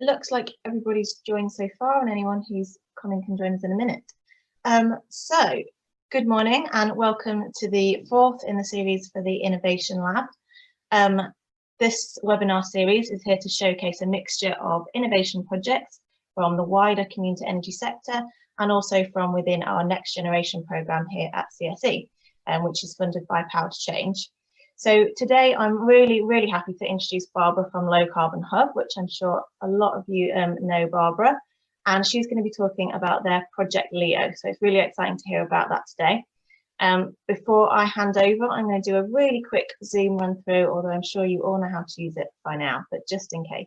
looks like everybody's joined so far, and anyone who's coming can join us in a minute. So, good morning and welcome to the fourth in the series for the Innovation Lab. This webinar series is here to showcase a mixture of innovation projects from the wider community energy sector and also from within our Next Generation programme here at CSE, which is funded by Power to Change. So today I'm really happy to introduce Barbara from Low Carbon Hub, which I'm sure a lot of you know Barbara, and she's going to be talking about their Project Leo. So it's really exciting to hear about that today. Before I hand over, I'm going to do a really quick Zoom run through, although I'm sure you all know how to use it by now, but just in case.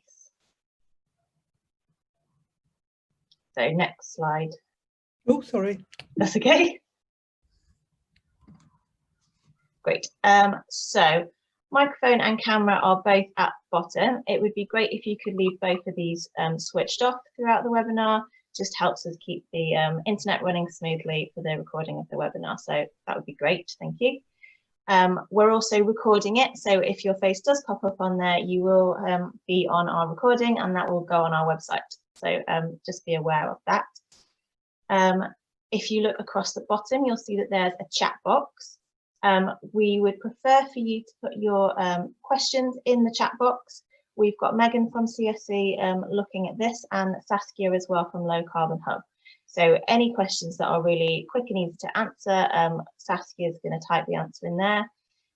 So next slide. Oh, sorry. That's okay. Great. So microphone and camera are both at the bottom. It would be great if you could leave both of these switched off throughout the webinar. Just helps us keep the internet running smoothly for the recording of the webinar. So that would be great. Thank you. We're also recording it. So if your face does pop up on there, you will be on our recording and that will go on our website. So just be aware of that. If you look across the bottom, you'll see that there's a chat box. We would prefer for you to put your questions in the chat box. We've got Megan from CSE looking at this, and Saskia as well from Low Carbon Hub. So any questions that are really quick and easy to answer, Saskia is going to type the answer in there.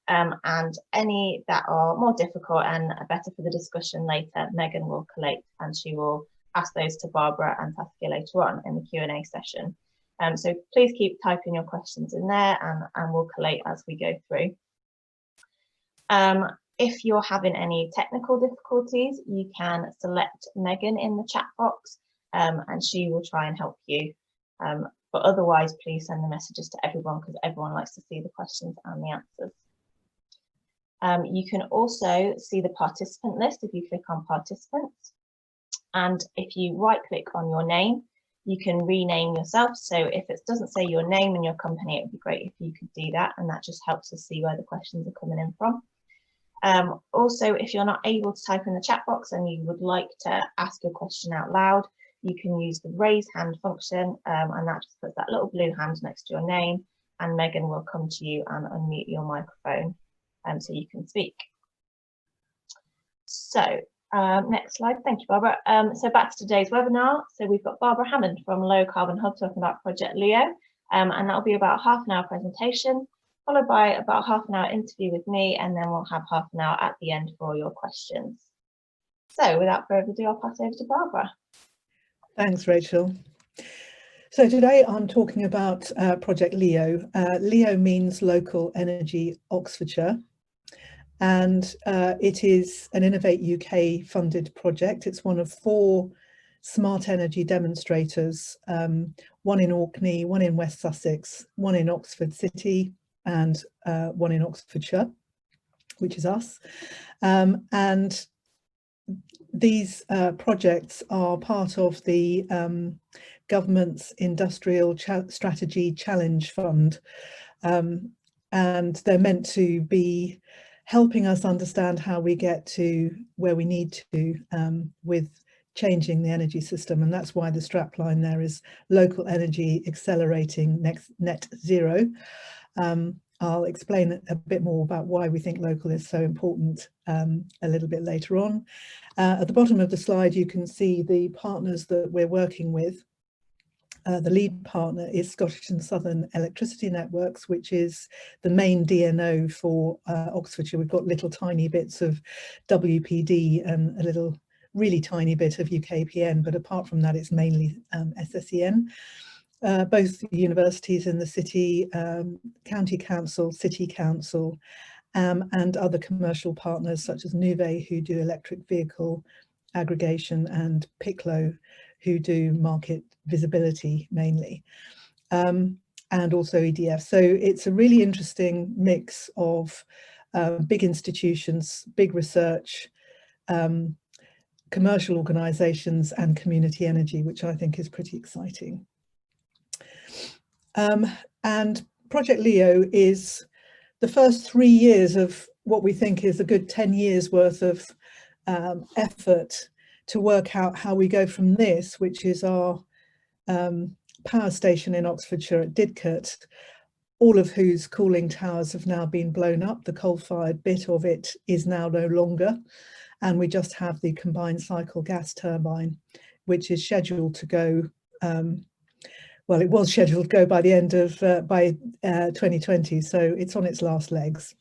And any that are more difficult and better for the discussion later, Megan will collate and she will ask those to Barbara and Saskia later on in the Q&A session. So please keep typing your questions in there and we'll collate as we go through. If you're having any technical difficulties, you can select Megan in the chat box and she will try and help you. But otherwise, please send the messages to everyone because everyone likes to see the questions and the answers. You can also see the participant list if you click on participants. And if you right click on your name, you can rename yourself. So if it doesn't say your name and your company, it would be great if you could do that. And that just helps us see where the questions are coming in from. Also, if you're not able to type in the chat box and you would like to ask your question out loud, you can use the raise hand function and that just puts that little blue hand next to your name and Megan will come to you and unmute your microphone so you can speak. So next slide. Thank you, Barbara. So back to today's webinar. So we've got Barbara Hammond from Low Carbon Hub talking about Project Leo, and that'll be about a half an hour presentation, followed by about half an hour interview with me, and then we'll have half an hour at the end for all your questions. So without further ado, I'll pass over to Barbara. Thanks, Rachel. So today I'm talking about Project Leo. Leo means Local Energy Oxfordshire. And it is an Innovate UK funded project. It's one of 4 smart energy demonstrators, one in Orkney, one in West Sussex, one in Oxford City, and one in Oxfordshire, which is us. And these projects are part of the government's Industrial Strategy Challenge Fund. And they're meant to be helping us understand how we get to where we need to with changing the energy system. And that's why the strapline there is Local Energy Accelerating Net Zero. I'll explain a bit more about why we think local is so important a little bit later on. At the bottom of the slide, you can see the partners that we're working with. The lead partner is Scottish and Southern Electricity Networks, which is the main DNO for Oxfordshire. We've got little tiny bits of WPD and a little really tiny bit of UKPN, but apart from that, it's mainly SSEN. Both universities in the city, county council, city council, and other commercial partners such as Nuve, who do electric vehicle aggregation, and Piclo, who do market visibility mainly, and also EDF. So it's a really interesting mix of big institutions, big research, commercial organisations and community energy, which I think is pretty exciting. And Project Leo is the first 3 years of what we think is a good 10 years worth of effort to work out how we go from this, which is our power station in Oxfordshire at Didcot, all of whose cooling towers have now been blown up. The coal-fired bit of it is now no longer, and we just have the combined cycle gas turbine, which is scheduled to go, well, it was scheduled to go by the end of, by 2020, so it's on its last legs.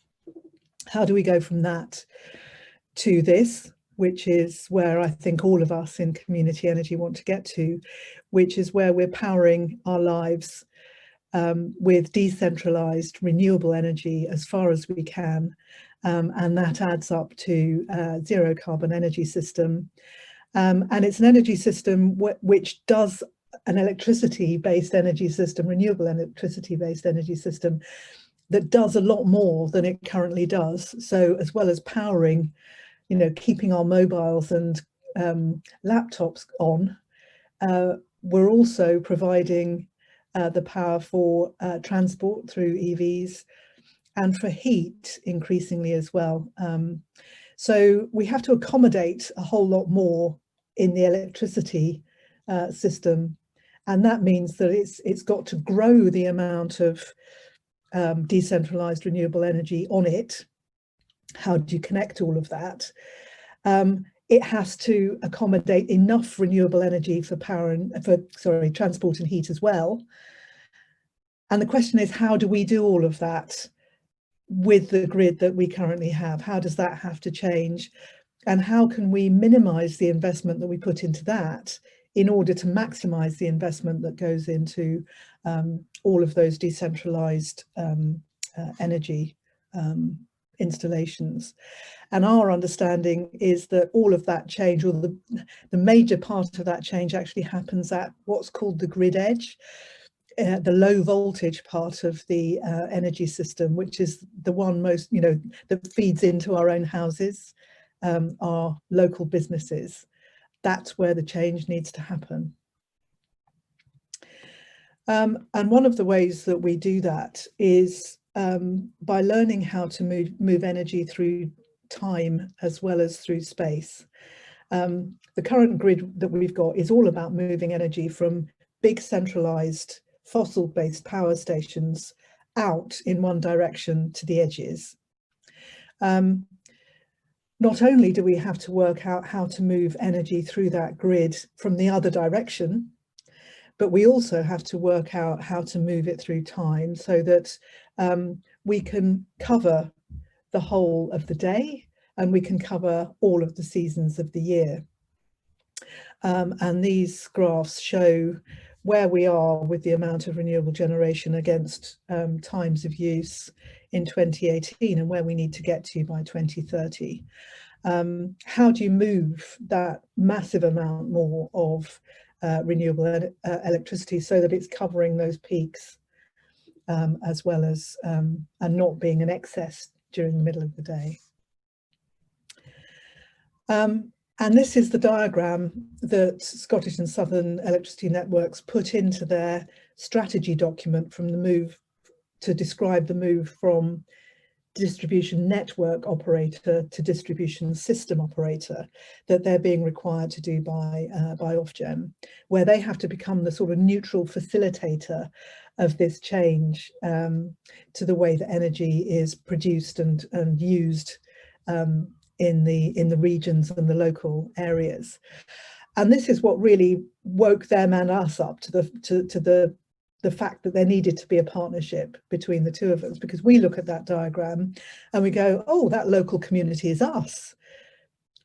How do we go from that to this, which is where I think all of us in community energy want to get to, which is where we're powering our lives with decentralized renewable energy as far as we can, and that adds up to zero carbon energy system, and it's an energy system which does an electricity-based energy system, renewable electricity-based energy system, that does a lot more than it currently does. So as well as powering, you know, keeping our mobiles and laptops on, we're also providing the power for transport through EVs and for heat increasingly as well. So we have to accommodate a whole lot more in the electricity system, and that means that it's got to grow the amount of decentralized renewable energy on it. How do you connect all of that? It has to accommodate enough renewable energy for power and transport and heat as well. And the question is, how do we do all of that with the grid that we currently have? How does that have to change? And how can we minimize the investment that we put into that in order to maximize the investment that goes into all of those decentralized energy installations? And our understanding is that all of that change, or the major part of that change, actually happens at what's called the grid edge, the low voltage part of the energy system, which is the one most, you know, that feeds into our own houses, our local businesses. That's where the change needs to happen. And one of the ways that we do that is by learning how to move energy through time as well as through space. The current grid that we've got is all about moving energy from big centralized fossil-based power stations out in one direction to the edges. Not only do we have to work out how to move energy through that grid from the other direction, but we also have to work out how to move it through time so that we can cover the whole of the day and we can cover all of the seasons of the year. And these graphs show where we are with the amount of renewable generation against times of use in 2018 and where we need to get to by 2030. How do you move that massive amount more of renewable electricity so that it's covering those peaks as well as and not being an excess during the middle of the day? And this is the diagram that Scottish and Southern Electricity Networks put into their strategy document from the move to describe the move from distribution network operator to distribution system operator that they're being required to do by Ofgem, where they have to become the sort of neutral facilitator of this change to the way that energy is produced and used in the regions and the local areas. And this is what really woke them and us up to the fact that there needed to be a partnership between the two of us, because we look at that diagram and we go, oh, that local community is us.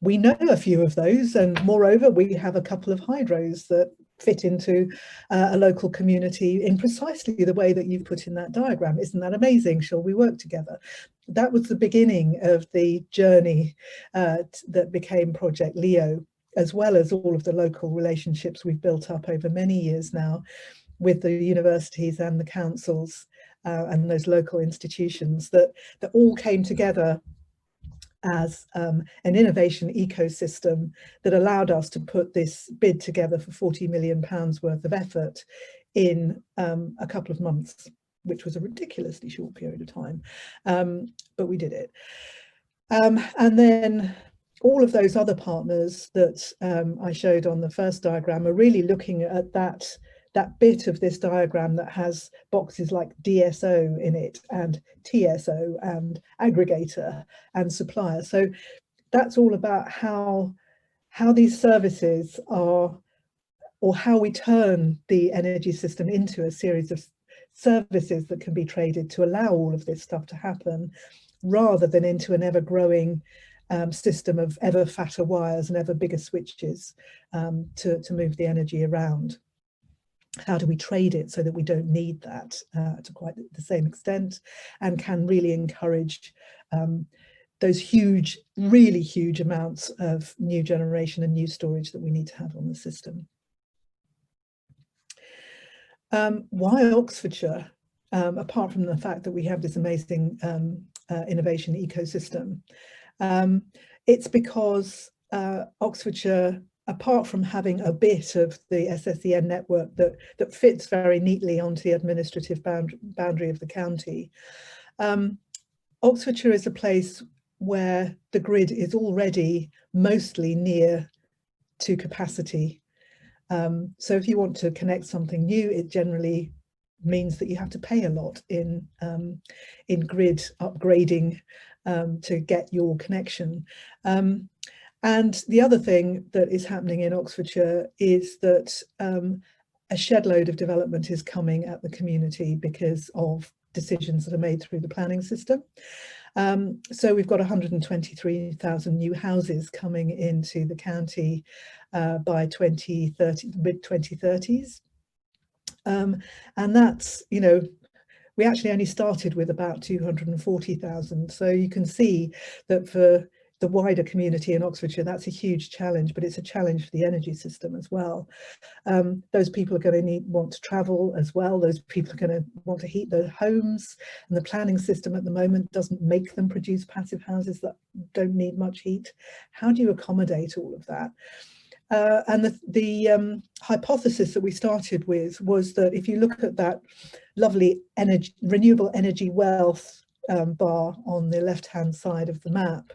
We know a few of those, and moreover, we have a couple of hydros that fit into a local community in precisely the way that you've put in that diagram. Isn't that amazing? Shall we work together? That was the beginning of the journey that became Project Leo, as well as all of the local relationships we've built up over many years now with the universities and the councils and those local institutions that all came together as an innovation ecosystem that allowed us to put this bid together for £40 million worth of effort in a couple of months, which was a ridiculously short period of time, but we did it. And then all of those other partners that I showed on the first diagram are really looking at that bit of this diagram that has boxes like DSO in it, and TSO, and aggregator, and supplier. So that's all about how these services are, or how we turn the energy system into a series of services that can be traded to allow all of this stuff to happen, rather than into an ever-growing system of ever fatter wires and ever bigger switches to move the energy around. How do we trade it so that we don't need that to quite the same extent, and can really encourage those huge, really huge amounts of new generation and new storage that we need to have on the system. Why Oxfordshire? Apart from the fact that we have this amazing innovation ecosystem, it's because Oxfordshire, apart from having a bit of the SSEN network that fits very neatly onto the administrative boundary of the county, Oxfordshire is a place where the grid is already mostly near to capacity. So if you want to connect something new, it generally means that you have to pay a lot in grid upgrading to get your connection. And the other thing that is happening in Oxfordshire is that a shed load of development is coming at the community because of decisions that are made through the planning system. So we've got 123,000 new houses coming into the county by 2030, mid-2030s. And that's, you know, we actually only started with about 240,000. So you can see that for the wider community in Oxfordshire, that's a huge challenge, but it's a challenge for the energy system as well. Those people are going to want to travel as well. Those people are going to want to heat their homes, and the planning system at the moment doesn't make them produce passive houses that don't need much heat. How do you accommodate all of that? And the hypothesis that we started with was that if you look at that lovely renewable energy wealth bar on the left-hand side of the map,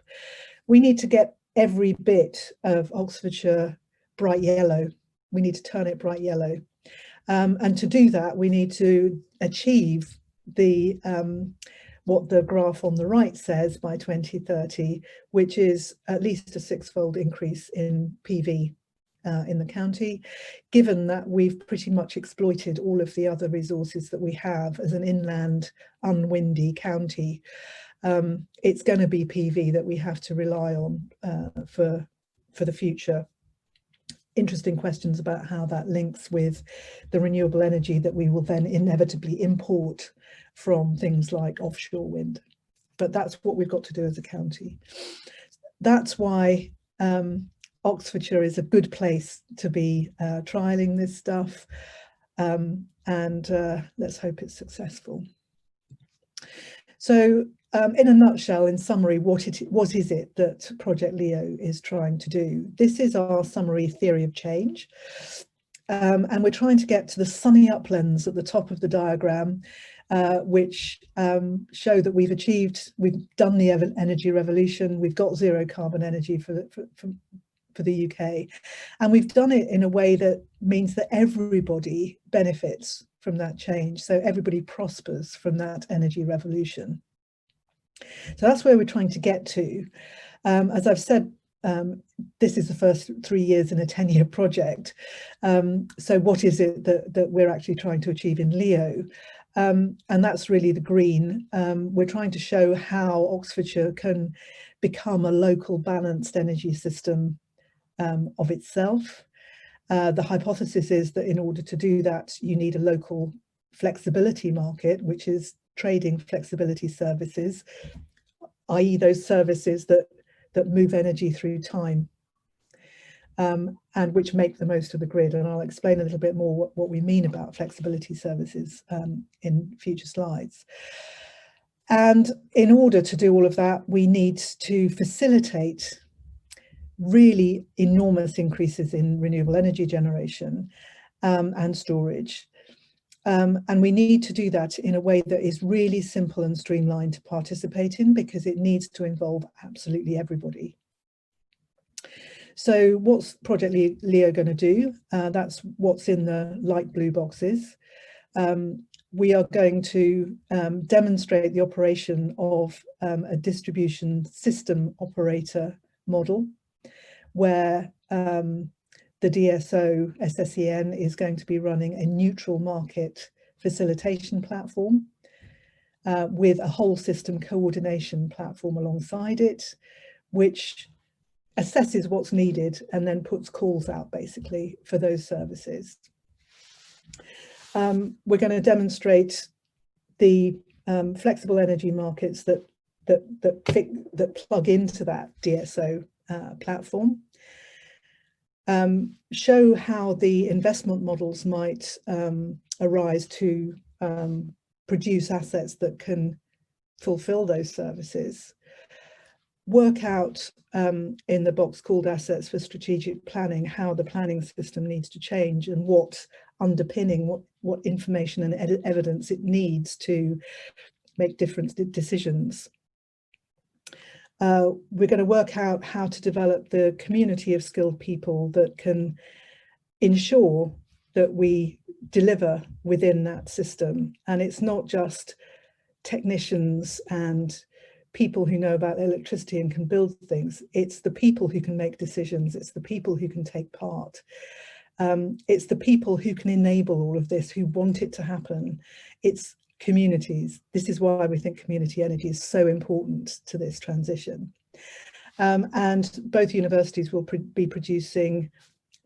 we need to get every bit of Oxfordshire bright yellow. We need to turn it bright yellow. And to do that, we need to achieve the what the graph on the right says by 2030, which is at least a 6-fold increase in PV in the county, given that we've pretty much exploited all of the other resources that we have as an inland, unwindy county. It's going to be PV that we have to rely on for the future. Interesting questions about how that links with the renewable energy that we will then inevitably import from things like offshore wind. But that's what we've got to do as a county. That's why Oxfordshire is a good place to be trialling this stuff, and let's hope it's successful. So in a nutshell, in summary, what is it that Project Leo is trying to do? This is our summary theory of change. And we're trying to get to the sunny uplands at the top of the diagram, which show that we've done the energy revolution, we've got zero carbon energy for the UK, and we've done it in a way that means that everybody benefits from that change. So everybody prospers from that energy revolution. So that's where we're trying to get to. As I've said, this is the first 3 years in a 10-year project. So what is it that we're actually trying to achieve in Leo? And that's really the green. We're trying to show how Oxfordshire can become a local balanced energy system of itself. The hypothesis is that in order to do that, you need a local flexibility market, which is trading flexibility services, i.e. those services that move energy through time, and which make the most of the grid. And I'll explain a little bit more what we mean about flexibility services in future slides. And in order to do all of that, we need to facilitate really enormous increases in renewable energy generation and storage. And we need to do that in a way that is really simple and streamlined to participate in, because it needs to involve absolutely everybody. So what's Project Leo going to do? That's what's in the light blue boxes. We are going to demonstrate the operation of a distribution system operator model, where the DSO SSEN is going to be running a neutral market facilitation platform with a whole system coordination platform alongside it, which assesses what's needed and then puts calls out basically for those services. We're going to demonstrate the flexible energy markets that plug into that DSO platform. Show how the investment models might arise to produce assets that can fulfill those services. Work out in the box called Assets for Strategic Planning how the planning system needs to change and what underpinning, what information and evidence it needs to make different decisions. We're going to work out how to develop the community of skilled people that can ensure that we deliver within that system. And it's not just technicians and people who know about electricity and can build things. It's the people who can make decisions. It's the people who can take part. It's the people who can enable all of this, who want it to happen. It's communities. This is why we think community energy is so important to this transition. And both universities will be producing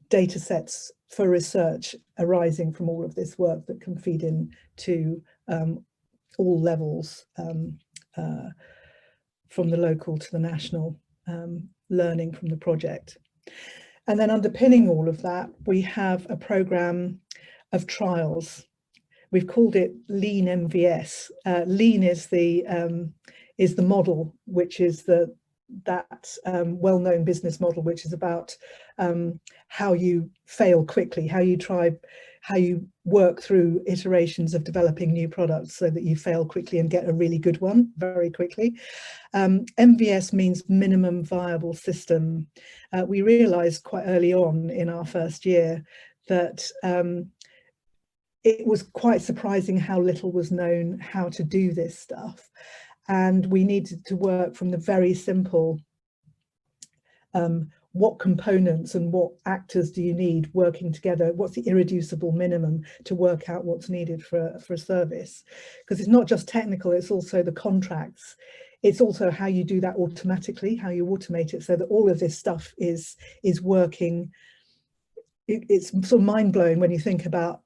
data sets for research arising from all of this work that can feed into all levels, from the local to the national, learning from the project. And then underpinning all of that, we have a programme of trials. We've called it Lean MVS. Lean is the model, which is that well-known business model, which is about how you fail quickly, how you work through iterations of developing new products so that you fail quickly and get a really good one very quickly. MVS means minimum viable system. We realized quite early on in our first year that it was quite surprising how little was known how to do this stuff. And we needed to work from the very simple, what components and what actors do you need working together? What's the irreducible minimum to work out what's needed for a service? Because it's not just technical, it's also the contracts. It's also how you do that automatically, how you automate it so that all of this stuff is working. It's sort of mind-blowing when you think about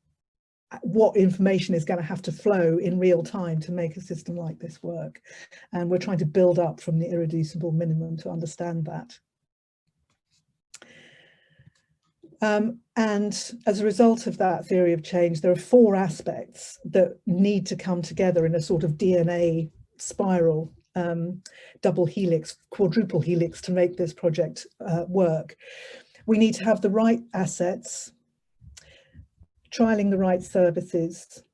what information is going to have to flow in real time to make a system like this work. And we're trying to build up from the irreducible minimum to understand that. And as a result of that theory of change, there are 4 aspects that need to come together in a sort of DNA spiral, double helix, quadruple helix to make this project work. We need to have the right assets, trialing the right services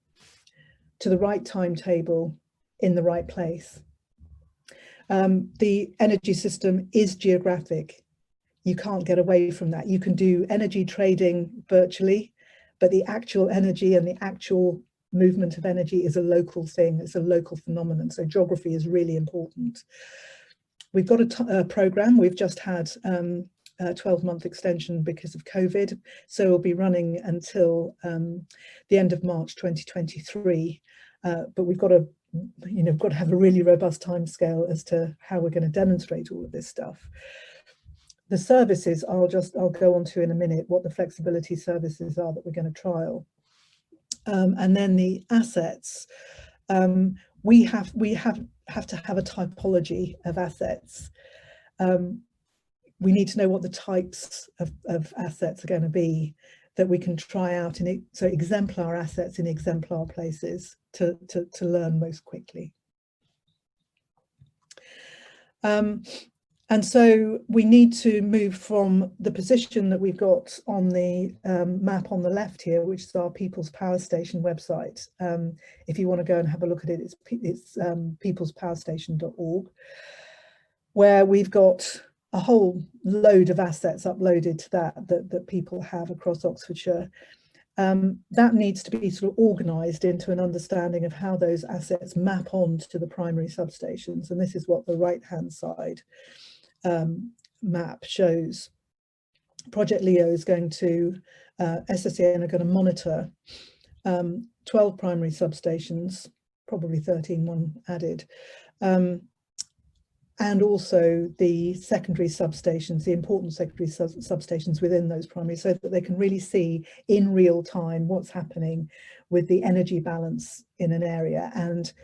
to the right timetable in the right place. The energy system is geographic. You can't get away from that. You can do energy trading virtually, but the actual energy and the actual movement of energy is a local thing. It's a local phenomenon. So geography is really important. We've got a program. We've just had a 12-month extension because of COVID. So we'll be running until the end of March 2023. But we've got to, got to have a really robust timescale as to how we're going to demonstrate all of this stuff. The services, I'll go on to in a minute, what the flexibility services are that we're going to trial. And then the assets, we have to have a typology of assets. We need to know what the types of assets are going to be that we can try out in it. So exemplar assets in exemplar places to learn most quickly. And so we need to move from the position that we've got on the map on the left here, which is our People's Power Station website. If you want to go and have a look at it, it's peoplespowerstation.org, where we've got a whole load of assets uploaded to that people have across Oxfordshire. That needs to be sort of organised into an understanding of how those assets map onto the primary substations. And this is what the right-hand side map shows. Project Leo is going to, SSEN are going to monitor 12 primary substations, probably 13, one added, and also the secondary substations, the important secondary substations within those primary, so that they can really see in real time what's happening with the energy balance in an area, and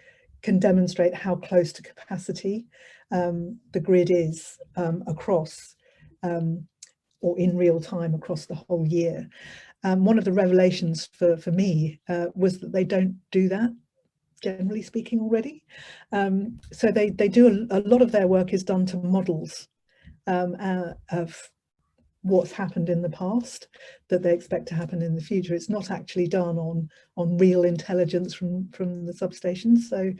can demonstrate how close to capacity the grid is across, or in real time across the whole year. One of the revelations for me was that they don't do that, generally speaking, already. So they do a lot of their work is done to models of what's happened in the past that they expect to happen in the future. It's not actually done on real intelligence from the substations. So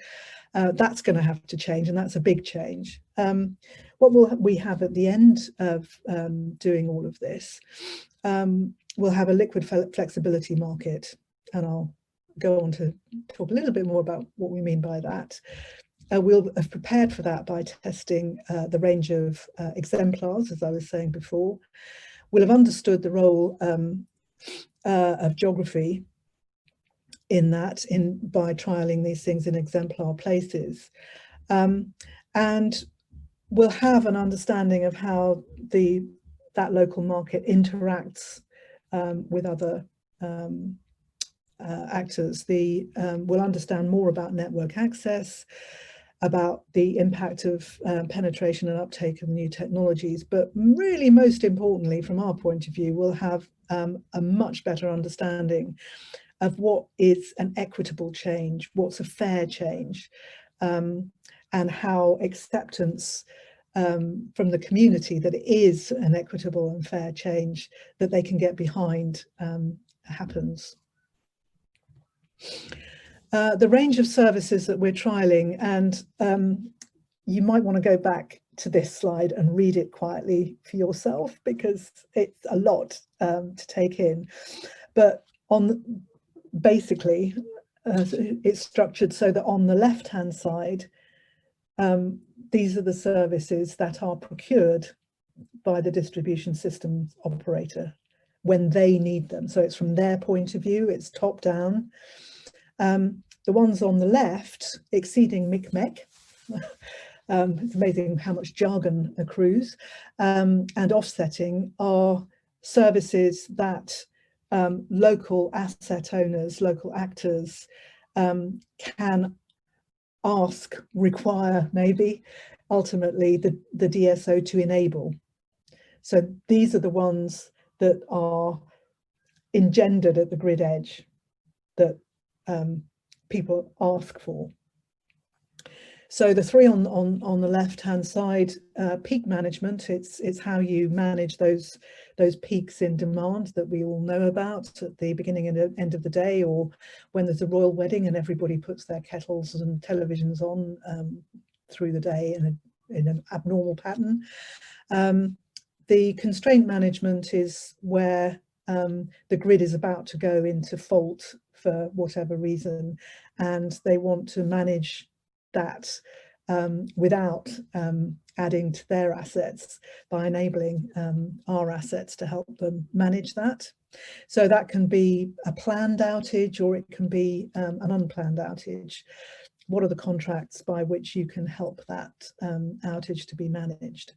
that's going to have to change, and that's a big change. What will we have at the end of doing all of this? We'll have a liquid flexibility market, and I'll go on to talk a little bit more about what we mean by that. We'll have prepared for that by testing the range of exemplars, as I was saying before. We'll have understood the role of geography in that, by trialling these things in exemplar places. And we'll have an understanding of how that local market interacts with other actors. We'll understand more about network access, about the impact of penetration and uptake of new technologies, but really most importantly, from our point of view, we'll have a much better understanding of what is an equitable change, what's a fair change, and how acceptance from the community that it is an equitable and fair change that they can get behind happens. The range of services that we're trialling, and you might want to go back to this slide and read it quietly for yourself, because it's a lot to take in. But basically, it's structured so that on the left-hand side, these are the services that are procured by the distribution systems operator when they need them. So it's from their point of view, it's top down. The ones on the left, exceeding MICMEC, it's amazing how much jargon accrues, and offsetting, are services that local asset owners, local actors can ask, require, maybe, ultimately the DSO to enable. So these are the ones that are engendered at the grid edge that people ask for. So the three on the left-hand side, peak management, it's how you manage those peaks in demand that we all know about at the beginning and end of the day, or when there's a royal wedding and everybody puts their kettles and televisions on through the day in an abnormal pattern. The constraint management is where the grid is about to go into fault for whatever reason, and they want to manage that without adding to their assets, by enabling our assets to help them manage that. So that can be a planned outage, or it can be an unplanned outage. What are the contracts by which you can help that outage to be managed?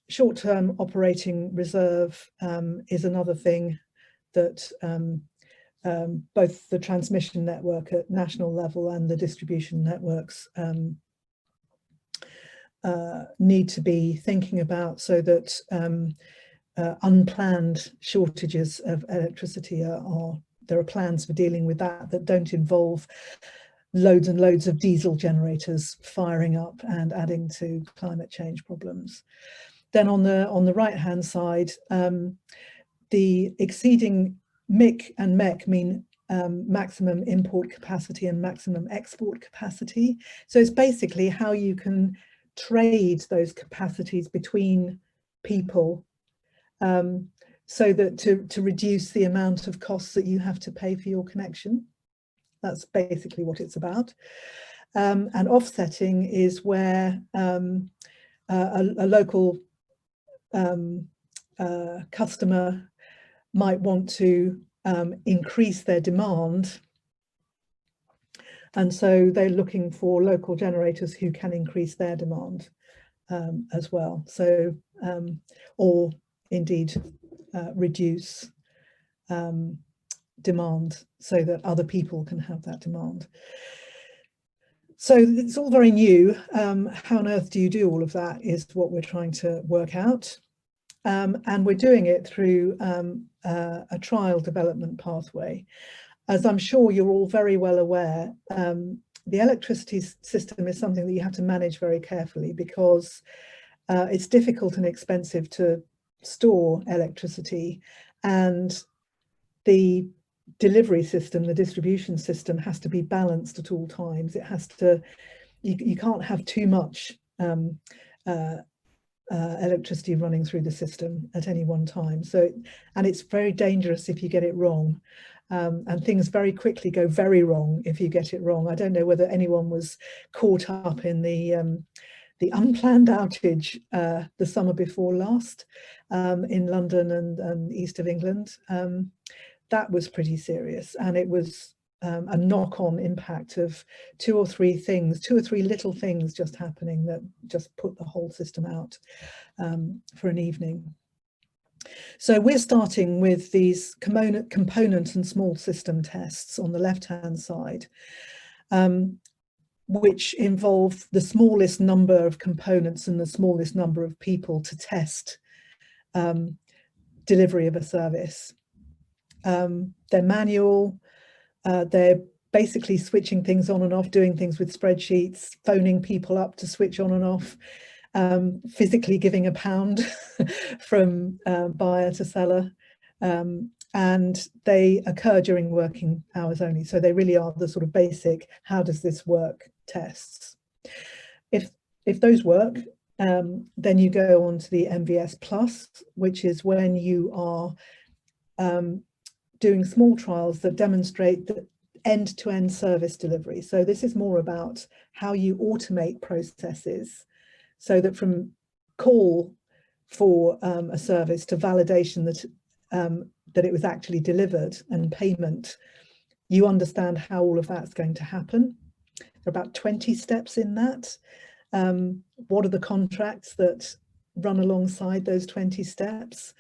Short-term operating reserve is another thing that both the transmission network at national level and the distribution networks need to be thinking about, so that unplanned shortages of electricity there are plans for dealing with that don't involve loads and loads of diesel generators firing up and adding to climate change problems. Then on the right-hand side, the exceeding MIC and MEC mean maximum import capacity and maximum export capacity. So it's basically how you can trade those capacities between people, so that to reduce the amount of costs that you have to pay for your connection. That's basically what it's about. And offsetting is where a local customer might want to increase their demand, and so they're looking for local generators who can increase their demand as well. So or indeed reduce demand so that other people can have that demand. So it's all very new. How on earth do you do all of that is what we're trying to work out. And we're doing it through a trial development pathway. As I'm sure you're all very well aware, the electricity system is something that you have to manage very carefully, because it's difficult and expensive to store electricity, and the delivery system, the distribution system, has to be balanced at all times. It has to, you can't have too much electricity running through the system at any one time. So, and it's very dangerous if you get it wrong. And things very quickly go very wrong if you get it wrong. I don't know whether anyone was caught up in the unplanned outage the summer before last in London and east of England. That was pretty serious, and it was a knock-on impact of two or three little things just happening that just put the whole system out for an evening. So we're starting with these component and small system tests on the left-hand side, which involve the smallest number of components and the smallest number of people to test delivery of a service. They're manual, they're basically switching things on and off, doing things with spreadsheets, phoning people up to switch on and off, physically giving a pound from buyer to seller, and they occur during working hours only. So they really are the sort of basic, how does this work tests. If those work, then you go on to the MVS Plus, which is when you are doing small trials that demonstrate the end-to-end service delivery. So this is more about how you automate processes, so that from call for a service to validation that it was actually delivered and payment, you understand how all of that's going to happen. There are about 20 steps in that. What are the contracts that run alongside those 20 steps?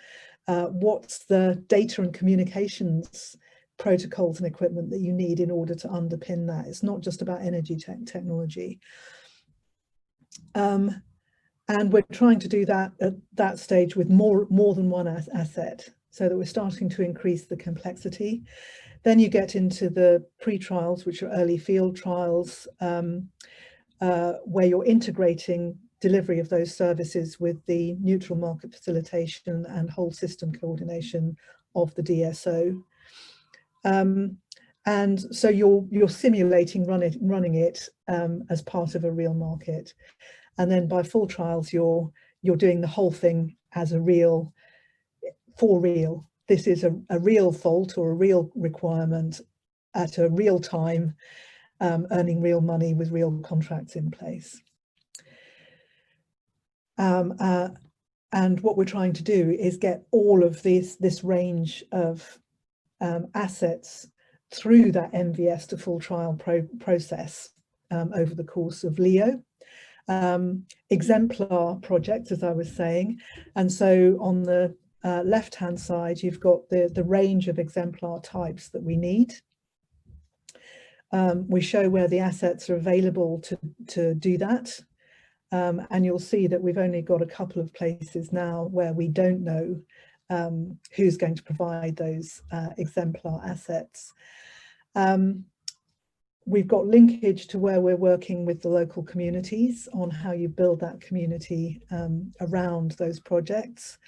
What's the data and communications protocols and equipment that you need in order to underpin that? It's not just about energy technology. And we're trying to do that at that stage with more than one asset, so that we're starting to increase the complexity. Then you get into the pre-trials, which are early field trials, where you're integrating delivery of those services with the neutral market facilitation and whole system coordination of the DSO. And so you're simulating running it as part of a real market. And then by full trials, you're doing the whole thing as a real, for real. This is a real fault or a real requirement at a real time, earning real money with real contracts in place. And what we're trying to do is get all of this range of assets through that MVS to full trial process over the course of LEO. Exemplar projects, as I was saying, and so on the left-hand side, you've got the range of exemplar types that we need. We show where the assets are available to do that. And you'll see that we've only got a couple of places now where we don't know who's going to provide those exemplar assets. We've got linkage to where we're working with the local communities on how you build that community around those projects.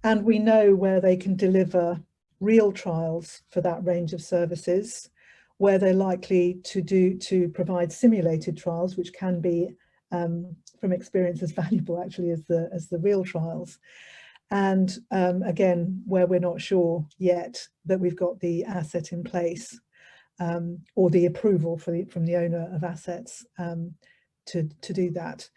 And we know where they can deliver real trials for that range of services, where they're likely to provide simulated trials, which can be from experience as valuable actually as the real trials. And again, where we're not sure yet that we've got the asset in place or the approval from the owner of assets to do that.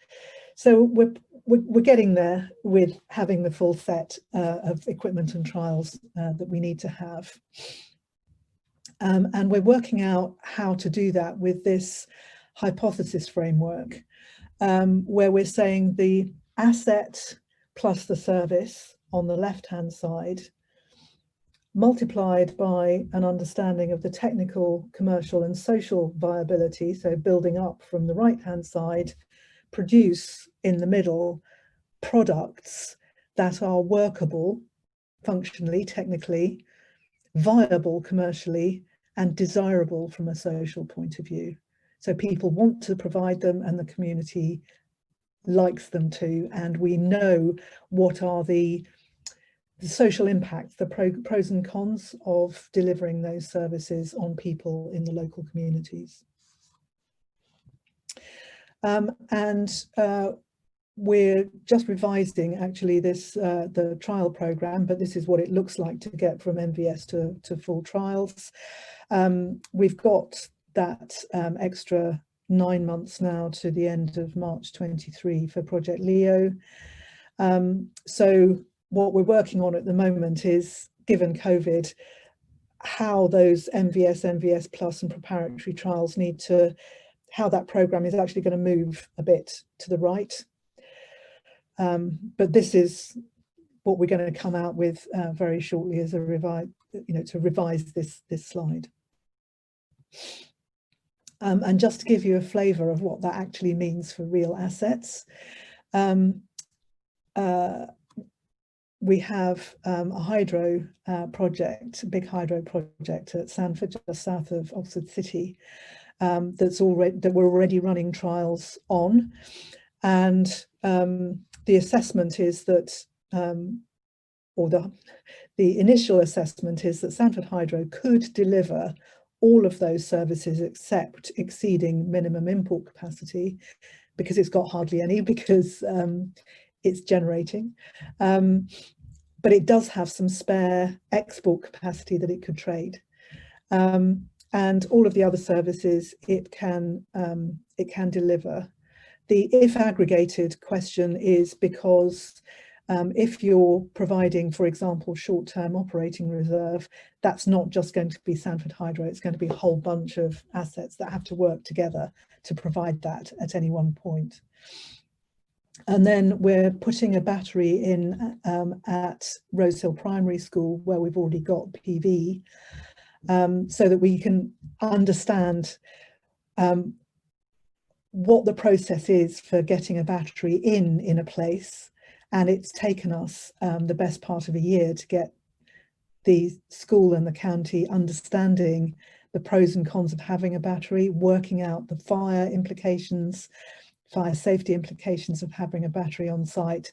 So we're getting there with having the full set of equipment and trials that we need to have. And we're working out how to do that with this hypothesis framework, where we're saying the asset plus the service on the left-hand side, multiplied by an understanding of the technical, commercial and social viability, so building up from the right-hand side, produce in the middle products that are workable functionally, technically, viable commercially, and desirable from a social point of view. So people want to provide them and the community likes them too, and we know what are the social impacts, the pros and cons of delivering those services on people in the local communities. We're just revising actually this the trial programme, but this is what it looks like to get from MVS to full trials. We've got that extra 9 months now to the end of March 23 for Project Leo. So what we're working on at the moment is, given COVID, how those MVS Plus and preparatory trials need to, how that programme is actually going to move a bit to the right. But this is what we're going to come out with very shortly as a revise, to revise this slide. And just to give you a flavour of what that actually means for real assets, we have a hydro project, a big hydro project at Sanford, just south of Oxford City, that we're already running trials on, and the assessment is that, or the initial assessment is that Sanford Hydro could deliver all of those services except exceeding minimum import capacity, because it's got hardly any, because it's generating. But it does have some spare export capacity that it could trade. And all of the other services it can deliver. The if aggregated question is because if you're providing, for example, short-term operating reserve, that's not just going to be Sanford Hydro, it's going to be a whole bunch of assets that have to work together to provide that at any one point. And then we're putting a battery in at Rosehill Primary School, where we've already got PV, so that we can understand what the process is for getting a battery in a place. And it's taken us the best part of a year to get the school and the county understanding the pros and cons of having a battery, working out the fire implications, fire safety implications of having a battery on site,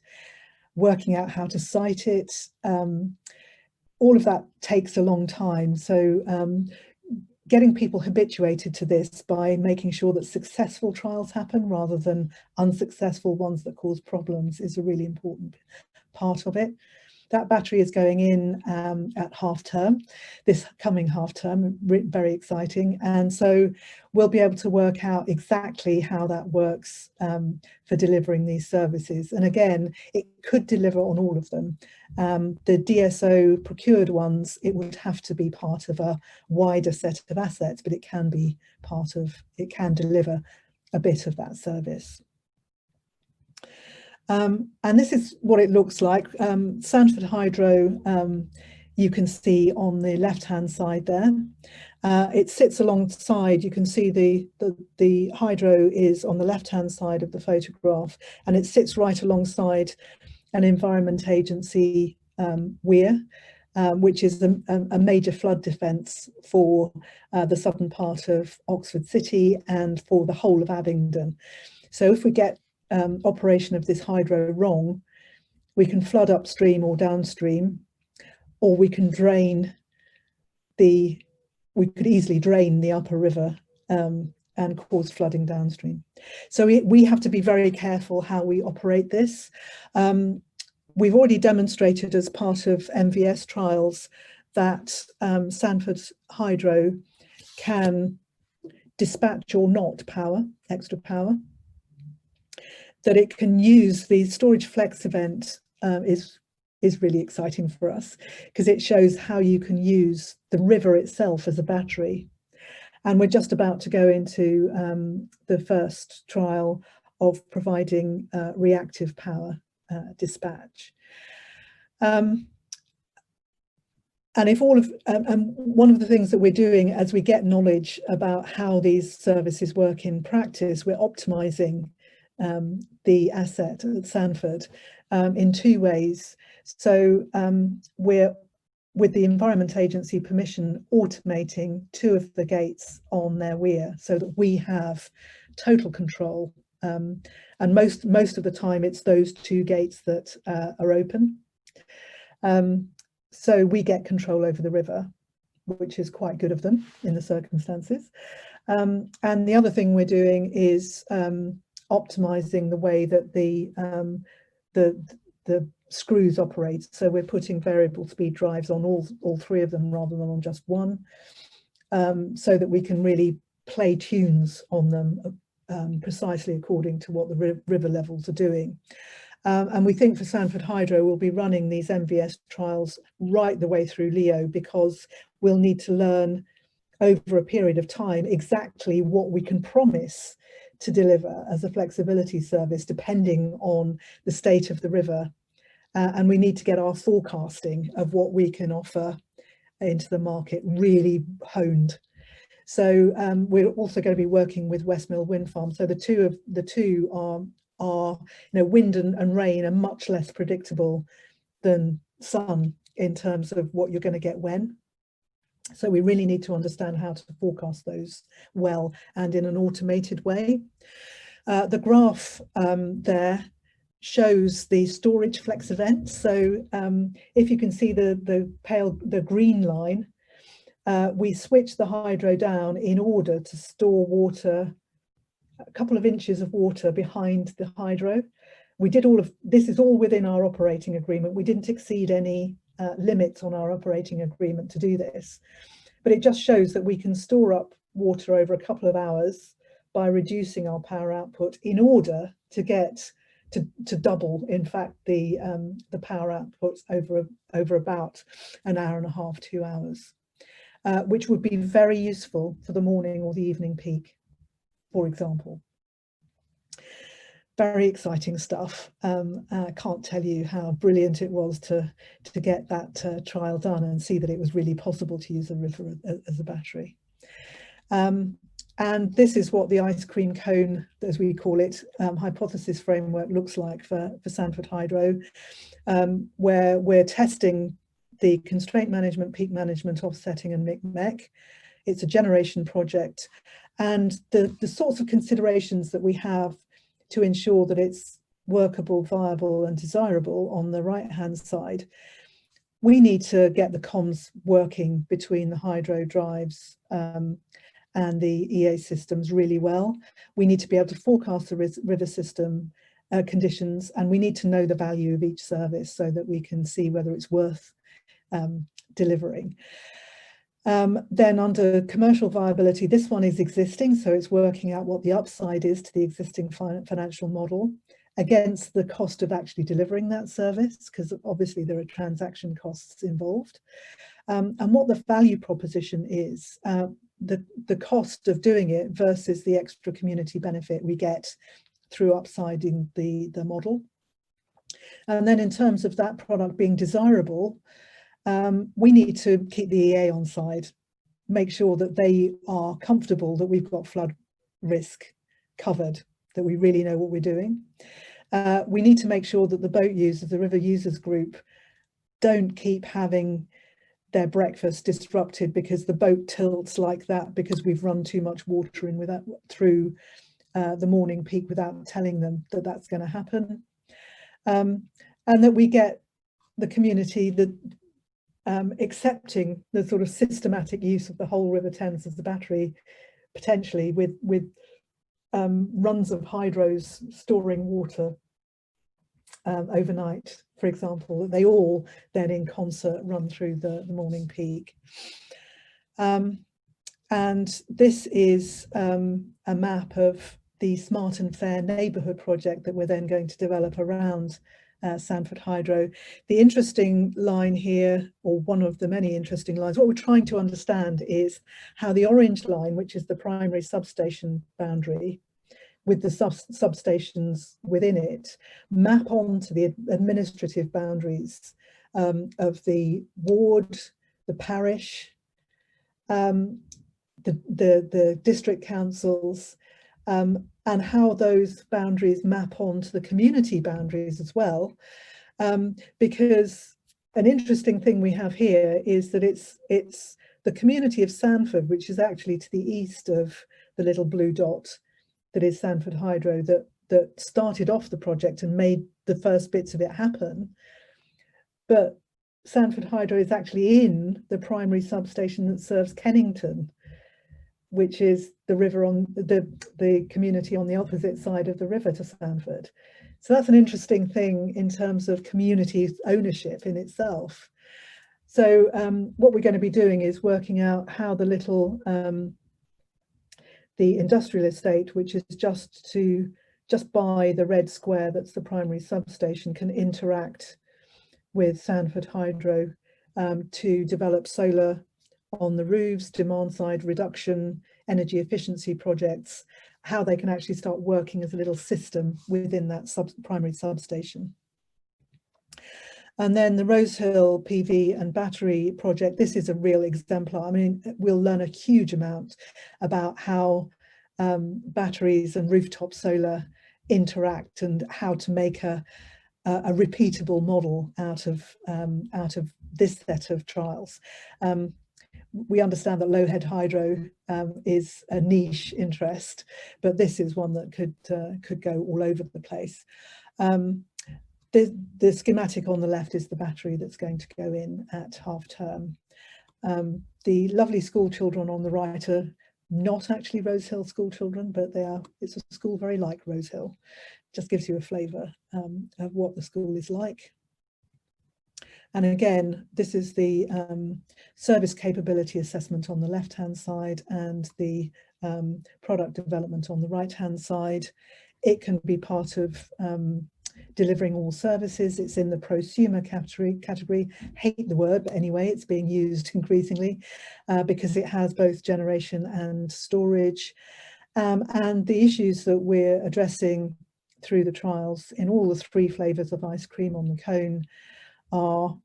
working out how to site it. All of that takes a long time. So getting people habituated to this by making sure that successful trials happen rather than unsuccessful ones that cause problems is a really important part of it. That battery is going in at half term, this coming half term, very exciting. And so we'll be able to work out exactly how that works for delivering these services. And again, it could deliver on all of them. The DSO procured ones, it would have to be part of a wider set of assets, but it can be part of, it can deliver a bit of that service. And this is what it looks like. Sanford Hydro, you can see on the left-hand side there. It sits alongside, you can see the hydro is on the left-hand side of the photograph, and it sits right alongside an Environment Agency weir, which is a major flood defence for the southern part of Oxford City and for the whole of Abingdon. So if we get operation of this hydro wrong, we can flood upstream or downstream, or we can drain we could easily drain the upper river and cause flooding downstream. So we have to be very careful how we operate this. We've already demonstrated as part of MVS trials that Sanford Hydro can dispatch or not power, extra power, that it can use the storage flex event is really exciting for us, because it shows how you can use the river itself as a battery. And we're just about to go into the first trial of providing reactive power dispatch. And if all of one of the things that we're doing as we get knowledge about how these services work in practice, we're optimizing the asset at Sanford in two ways. So we're, with the Environment Agency permission, automating 2 of the gates on their weir so that we have total control. And most of the time it's those 2 gates that are open. So we get control over the river, which is quite good of them in the circumstances. And the other thing we're doing is optimizing the way that the screws operate. So we're putting variable speed drives on all 3 of them rather than on just one, so that we can really play tunes on them precisely according to what the river levels are doing. And we think for Sanford Hydro, we'll be running these MVS trials right the way through Leo, because we'll need to learn over a period of time exactly what we can promise to deliver as a flexibility service, depending on the state of the river. And we need to get our forecasting of what we can offer into the market really honed. So we're also going to be working with Westmill Wind Farm. So the two are wind and rain are much less predictable than sun in terms of what you're going to get when. So we really need to understand how to forecast those well and in an automated way. The graph there shows the storage flex event. So if you can see the green line, we switch the hydro down in order to store water, a couple of inches of water behind the hydro. We did all of this, is all within our operating agreement. We didn't exceed any limits on our operating agreement to do this, but it just shows that we can store up water over a couple of hours by reducing our power output in order to get to double, in fact, the power output over about an hour and a half, 2 hours, which would be very useful for the morning or the evening peak, for example. Very exciting stuff. I can't tell you how brilliant it was to get that trial done and see that it was really possible to use a river as a battery. And this is what the ice cream cone, as we call it, hypothesis framework looks like for Sanford Hydro, where we're testing the constraint management, peak management, offsetting and MEC. It's a generation project, and the sorts of considerations that we have to ensure that it's workable, viable and desirable on the right-hand side. We need to get the comms working between the hydro drives and the EA systems really well. We need to be able to forecast the river system conditions, and we need to know the value of each service so that we can see whether it's worth delivering. Then under commercial viability, this one is existing, so it's working out what the upside is to the existing financial model against the cost of actually delivering that service, because obviously there are transaction costs involved, and what the value proposition is, the cost of doing it versus the extra community benefit we get through upsiding the model. And then in terms of that product being desirable, we need to keep the EA on side, make sure that they are comfortable that we've got flood risk covered, that we really know what we're doing. We need to make sure that the boat users, the river users group, don't keep having their breakfast disrupted because the boat tilts like that because we've run too much water in through the morning peak without telling them that that's going to happen. And that we get the community that accepting the sort of systematic use of the whole River Thames as the battery potentially with runs of hydros storing water overnight, for example. They all then in concert run through the morning peak. And this is a map of the Smart and Fair neighbourhood project that we're then going to develop around Sanford Hydro. The interesting line here, or one of the many interesting lines, what we're trying to understand is how the orange line, which is the primary substation boundary, with the substations within it, map onto the administrative boundaries of the ward, the parish, the district councils, and how those boundaries map onto the community boundaries as well. Because an interesting thing we have here is that it's the community of Sanford, which is actually to the east of the little blue dot that is Sanford Hydro, that started off the project and made the first bits of it happen. But Sanford Hydro is actually in the primary substation that serves Kennington, which is the river on the community on the opposite side of the river to Sanford. So that's an interesting thing in terms of community ownership in itself. So what we're going to be doing is working out how the little the industrial estate, which is just by the red square that's the primary substation, can interact with Sanford Hydro to develop solar on the roofs, demand side reduction, energy efficiency projects, how they can actually start working as a little system within that primary substation. And then the Rosehill PV and battery project, this is a real exemplar. I mean, we'll learn a huge amount about how batteries and rooftop solar interact and how to make a repeatable model out of this set of trials. We understand that low-head hydro is a niche interest, but this is one that could go all over the place. The schematic on the left is the battery that's going to go in at half term. The lovely school children on the right are not actually Rosehill school children, but it's a school very like Rosehill. Just gives you a flavour of what the school is like. And again, this is the service capability assessment on the left-hand side and the product development on the right-hand side. It can be part of delivering all services. It's in the prosumer category. Hate the word, but anyway, it's being used increasingly because it has both generation and storage. And the issues that we're addressing through the trials in all the 3 flavours of ice cream on the cone are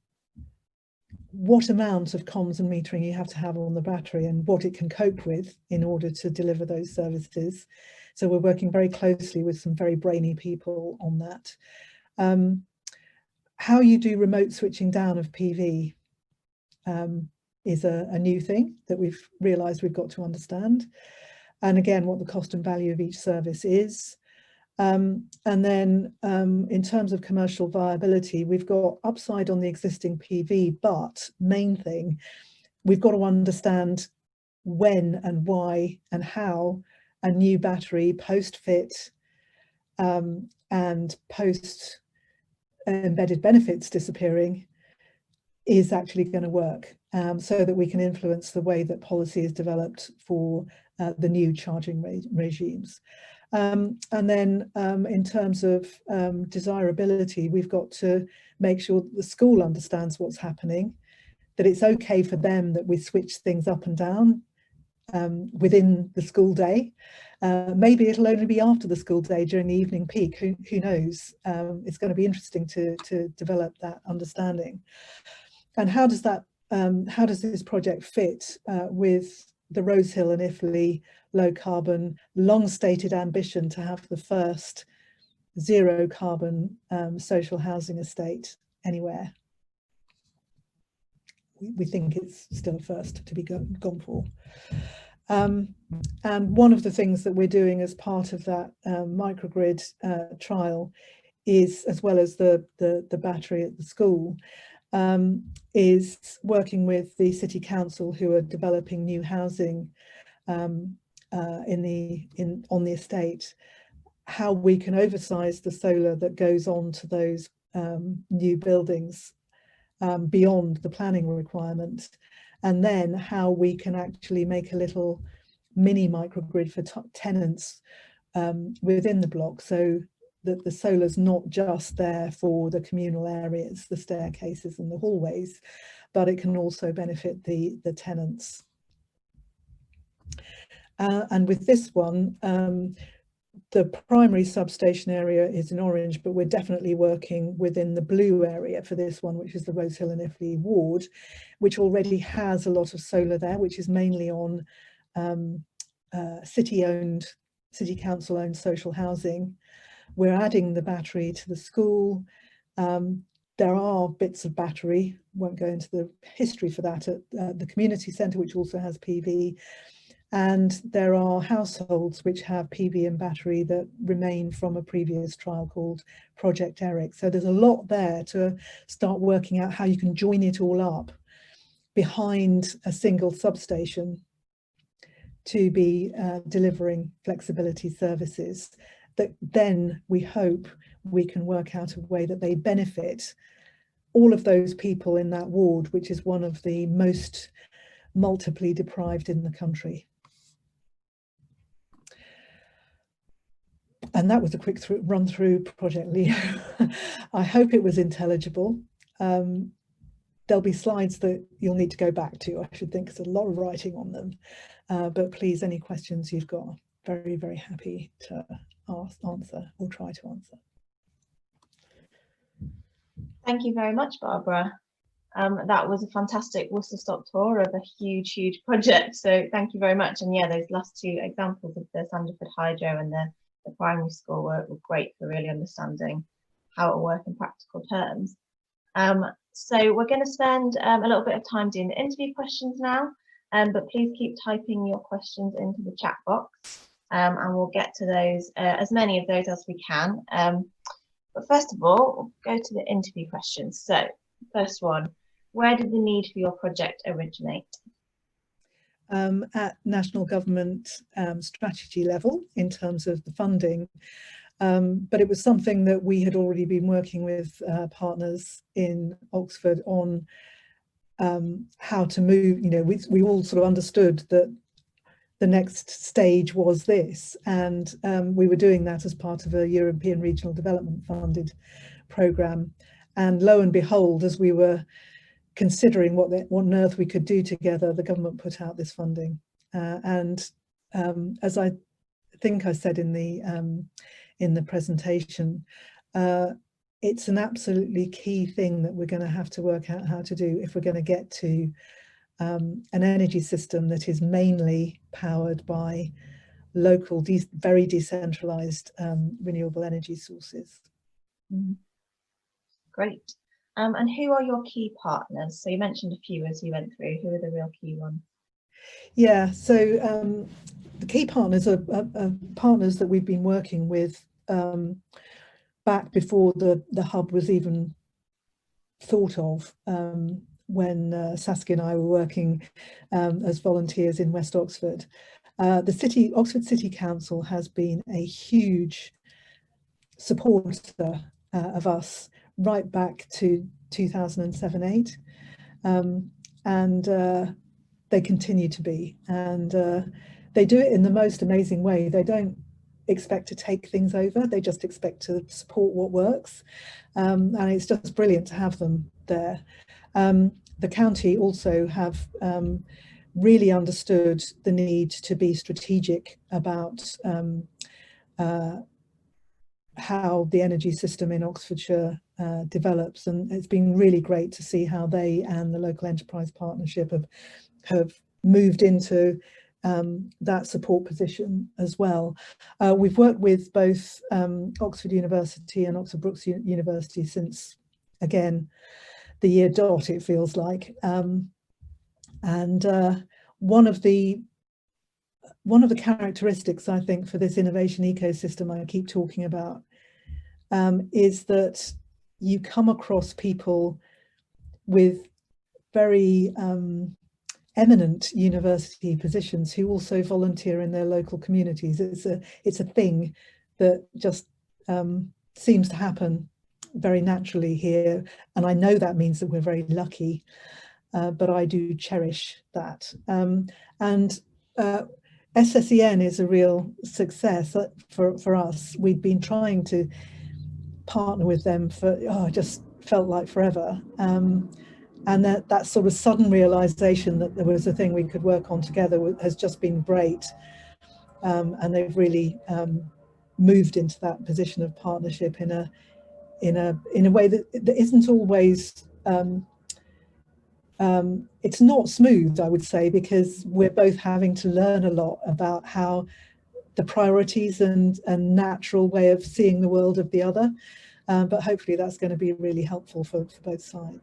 what amount of comms and metering you have to have on the battery and what it can cope with in order to deliver those services. So we're working very closely with some very brainy people on that. How you do remote switching down of PV is a new thing that we've realised we've got to understand. And again, what the cost and value of each service is. And then in terms of commercial viability, we've got upside on the existing PV, but main thing, we've got to understand when and why and how a new battery post-fit and post embedded benefits disappearing is actually going to work, so that we can influence the way that policy is developed for the new charging regimes. And then in terms of desirability, we've got to make sure that the school understands what's happening, that it's okay for them that we switch things up and down within the school day. Maybe it'll only be after the school day during the evening peak, who knows? It's going to be interesting to develop that understanding. And how does this project fit with the Rosehill and Iffley low carbon, long stated ambition to have the first zero carbon social housing estate anywhere? We think it's still a first to be gone for. And one of the things that we're doing as part of that microgrid trial is, as well as the battery at the school, is working with the City Council, who are developing new housing on the estate, how we can oversize the solar that goes on to those new buildings beyond the planning requirements, and then how we can actually make a little mini microgrid for tenants within the block, so that the solar's not just there for the communal areas, the staircases and the hallways, but it can also benefit the tenants. And with this one, the primary substation area is in orange, but we're definitely working within the blue area for this one, which is the Rose Hill and Iffley ward, which already has a lot of solar there, which is mainly on city council-owned social housing. We're adding the battery to the school. There are bits of battery, won't go into the history for that, at the community centre, which also has PV. And there are households which have PV and battery that remain from a previous trial called Project Eric. So there's a lot there to start working out how you can join it all up behind a single substation to be delivering flexibility services that then we hope we can work out a way that they benefit all of those people in that ward, which is one of the most multiply deprived in the country. And that was a quick run through Project Leo. I hope it was intelligible. There'll be slides that you'll need to go back to, I should think, there's a lot of writing on them. But please, any questions you've got, very, very happy to answer or try to answer. Thank you very much, Barbara. That was a fantastic whistle-stop tour of a huge, huge project. So thank you very much. And yeah, those last two examples of the Sanderford Hydro and the primary school were great for really understanding how it will work in practical terms. So we're going to spend a little bit of time doing the interview questions now, but please keep typing your questions into the chat box, and we'll get to those, as many of those as we can. But first of all, we'll go to the interview questions. So first one, where did the need for your project originate? At national government strategy level in terms of the funding, but it was something that we had already been working with partners in Oxford on how to move. You know, we all sort of understood that the next stage was this, and we were doing that as part of a European Regional Development funded programme. And lo and behold, as we were considering what on earth we could do together, the government put out this funding. And as I think I said in the presentation, it's an absolutely key thing that we're going to have to work out how to do if we're going to get to an energy system that is mainly powered by local, very decentralized renewable energy sources. Great. And who are your key partners? So you mentioned a few as you went through. Who are the real key ones? Yeah, so the key partners are partners that we've been working with back before the hub was even thought of, when Saskia and I were working as volunteers in West Oxford. The Oxford City Council has been a huge supporter of us right back to 2007-8, and they continue to be, and they do it in the most amazing way. They don't expect to take things over, they just expect to support what works, and it's just brilliant to have them there. The county also have really understood the need to be strategic about how the energy system in Oxfordshire develops, and it's been really great to see how they and the local enterprise partnership have moved into that support position as well. We've worked with both Oxford University and Oxford Brookes University since, again, the year dot, it feels like, and one of the characteristics, I think, for this innovation ecosystem I keep talking about is that you come across people with very eminent university positions who also volunteer in their local communities. It's a thing that just seems to happen very naturally here, and I know that means that we're very lucky, but I do cherish that. SSEN is a real success for us. We'd been trying to partner with them for, it just felt like forever. And that sort of sudden realization that there was a thing we could work on together has just been great. And they've really moved into that position of partnership in a way that isn't always, it's not smooth, I would say, because we're both having to learn a lot about how the priorities and natural way of seeing the world of the other. But hopefully that's going to be really helpful for both sides.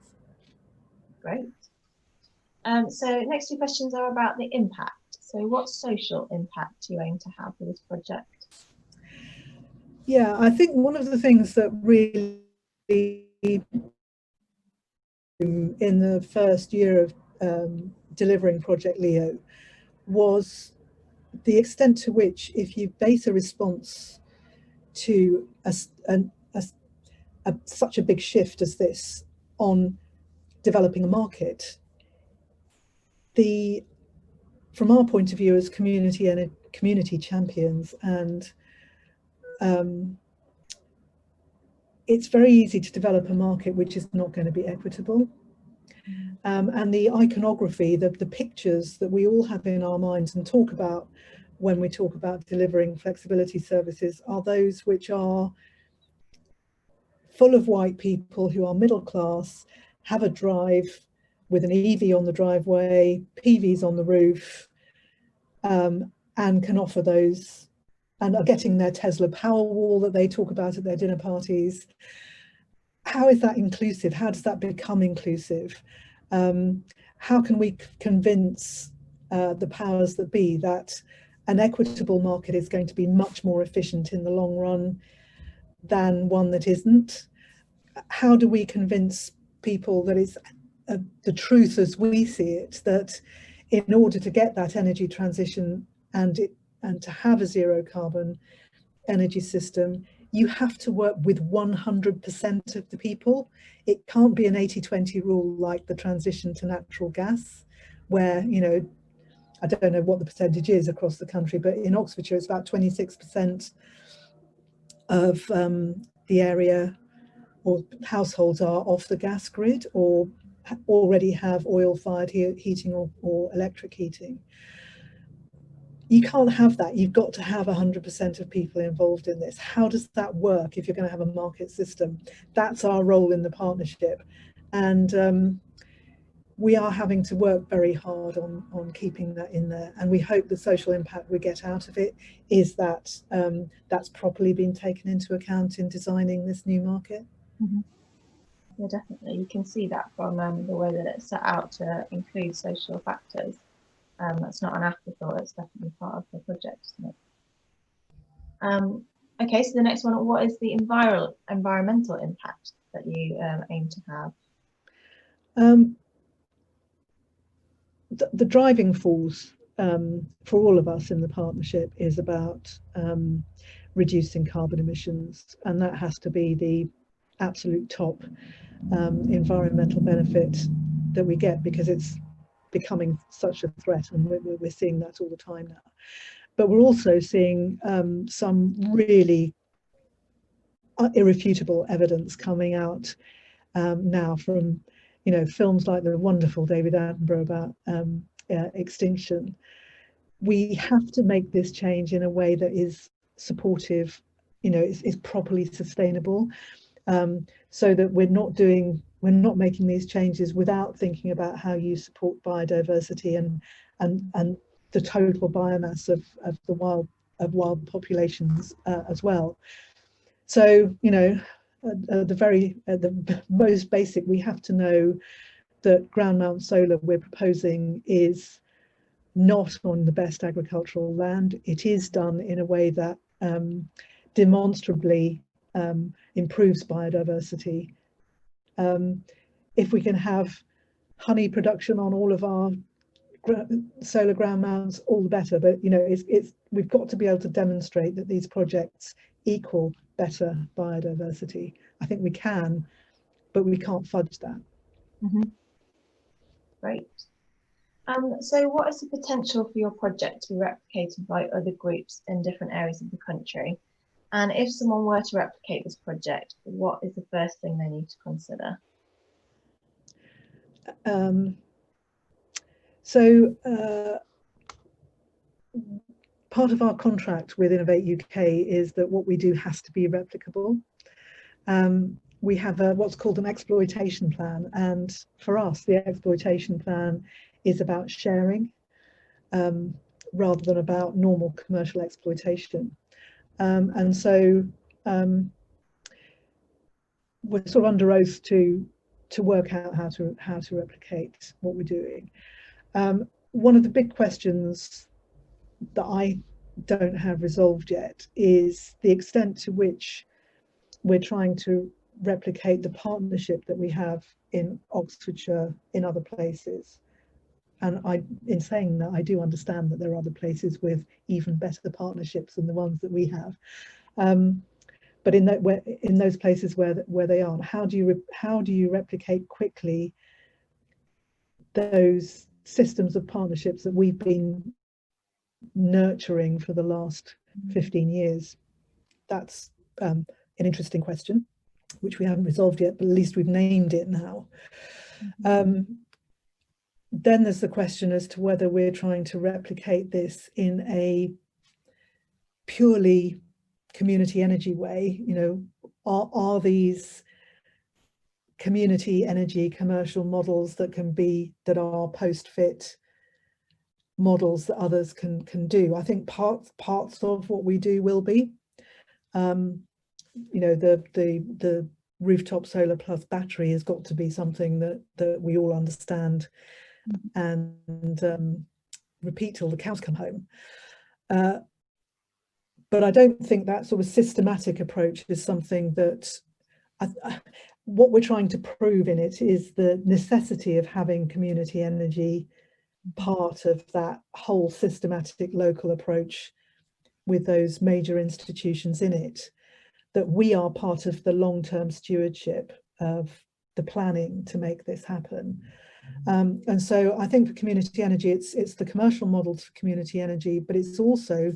Great. So next two questions are about the impact. So what social impact do you aim to have with this project? Yeah, I think one of the things that really in the first year of delivering Project Leo was the extent to which, if you base a response to such a big shift as this on developing a market, from our point of view as community champions, and it's very easy to develop a market which is not going to be equitable. And the iconography, the pictures that we all have in our minds and talk about when we talk about delivering flexibility services are those which are full of white people who are middle class, have a drive with an EV on the driveway, PVs on the roof, and can offer those, and are getting their Tesla Powerwall that they talk about at their dinner parties. How is that inclusive? How does that become inclusive? How can we convince the powers that be that an equitable market is going to be much more efficient in the long run than one that isn't? How do we convince people that it's the truth as we see it, that in order to get that energy transition and to have a zero carbon energy system, you have to work with 100% of the people. It can't be an 80-20 rule like the transition to natural gas, where, you know, I don't know what the percentage is across the country, but in Oxfordshire it's about 26% of the area or households are off the gas grid or already have oil-fired heating or electric heating. You can't have that. You've got to have 100% of people involved in this. How does that work if you're going to have a market system? That's our role in the partnership. And we are having to work very hard on keeping that in there. And we hope the social impact we get out of it is that that's properly been taken into account in designing this new market. Mm-hmm. Yeah, definitely. You can see that from the way that it's set out to include social factors. That's not an afterthought, it's definitely part of the project, isn't it? Okay, so the next one, what is the environmental impact that you aim to have? The driving force for all of us in the partnership is about reducing carbon emissions, and that has to be the absolute top environmental benefit that we get, because it's becoming such a threat, and we're seeing that all the time now. But we're also seeing some really irrefutable evidence coming out now from, you know, films like the wonderful David Attenborough about extinction. We have to make this change in a way that is supportive, you know, is properly sustainable, so that we're not making these changes without thinking about how you support biodiversity and the total biomass of the wild populations as well. So, you know, the most basic, we have to know that ground mount solar we're proposing is not on the best agricultural land. It is done in a way that demonstrably improves biodiversity. If we can have honey production on all of our solar ground mounts, all the better. But you know, we've got to be able to demonstrate that these projects equal better biodiversity. I think we can, but we can't fudge that. Great. So what is the potential for your project to be replicated by other groups in different areas of the country? And if someone were to replicate this project, what is the first thing they need to consider? Part of our contract with Innovate UK is that what we do has to be replicable. We have what's called an exploitation plan, and for us the exploitation plan is about sharing rather than about normal commercial exploitation. And so we're sort of under oath to work out how to replicate what we're doing. One of the big questions that I don't have resolved yet is the extent to which we're trying to replicate the partnership that we have in Oxfordshire in other places. And in saying that, I do understand that there are other places with even better partnerships than the ones that we have. But in those places where they aren't, how do you replicate quickly those systems of partnerships that we've been nurturing for the last 15 years? That's an interesting question, which we haven't resolved yet, but at least we've named it now. Then there's the question as to whether we're trying to replicate this in a purely community energy way. You know, are these community energy commercial models that are post-fit models that others can do? I think parts of what we do will be. You know, the rooftop solar plus battery has got to be something that we all understand and repeat till the cows come home. But I don't think that sort of systematic approach is something that what we're trying to prove in it is the necessity of having community energy part of that whole systematic local approach with those major institutions in it, that we are part of the long-term stewardship of the planning to make this happen. And so I think for community energy, it's the commercial models for community energy, but it's also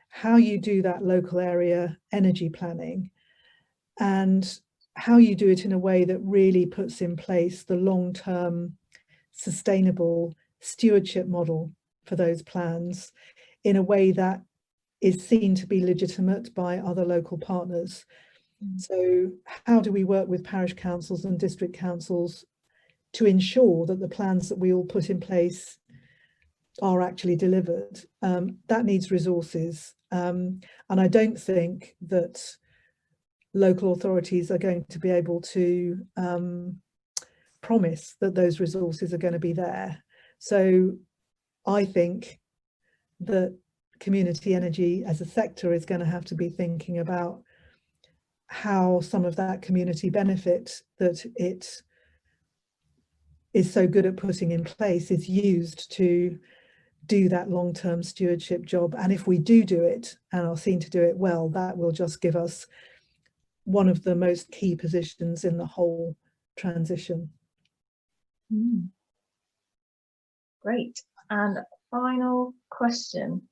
how you do that local area energy planning and how you do it in a way that really puts in place the long-term sustainable stewardship model for those plans in a way that is seen to be legitimate by other local partners. So how do we work with parish councils and district councils to ensure that the plans that we all put in place are actually delivered? That needs resources. And I don't think that local authorities are going to be able to promise that those resources are going to be there. So I think that community energy as a sector is going to have to be thinking about how some of that community benefit that it is so good at putting in place is used to do that long-term stewardship job. And if we do it and are seen to do it well, that will just give us one of the most key positions in the whole transition. Great. And final question.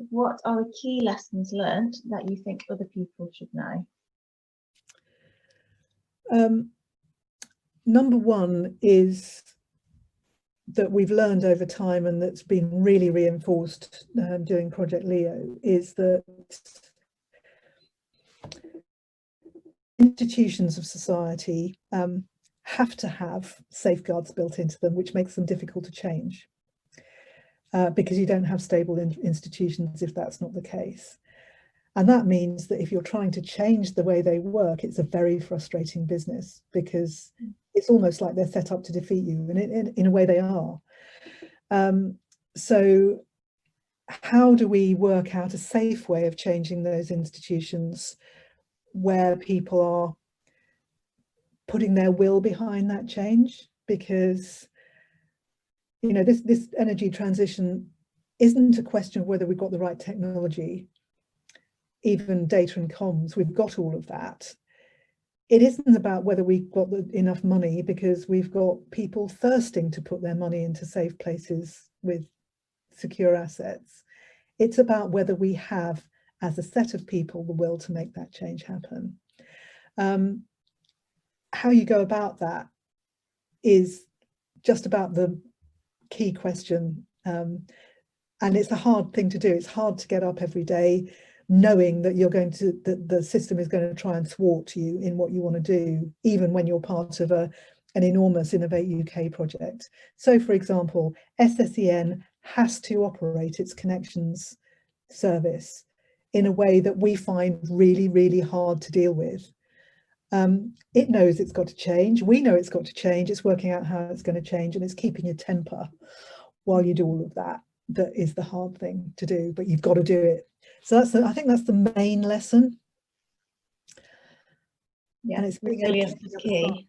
What are the key lessons learned that you think other people should know? Number one is that we've learned over time, and that's been really reinforced during Project Leo, is that institutions of society have to have safeguards built into them, which makes them difficult to change. Because you don't have stable institutions if that's not the case. And that means that if you're trying to change the way they work, it's a very frustrating business, because it's almost like they're set up to defeat you, and in a way they are. So how do we work out a safe way of changing those institutions where people are putting their will behind that change? Because you know, this energy transition isn't a question of whether we've got the right technology, even data and comms, we've got all of that. It isn't about whether we've got enough money, because we've got people thirsting to put their money into safe places with secure assets. It's about whether we have, as a set of people, the will to make that change happen. How you go about that is just about the key question. And it's a hard thing to do. It's hard to get up every day knowing that you're going to, that the system is going to try and thwart you in what you want to do, even when you're part of an enormous Innovate UK project. So, for example, SSEN has to operate its connections service in a way that we find really, really hard to deal with. It knows it's got to change. We know it's got to change. It's working out how it's going to change, and it's keeping your temper while you do all of that. That is the hard thing to do, but you've got to do it. So that's I think that's the main lesson. Yeah, and it's resilience is key.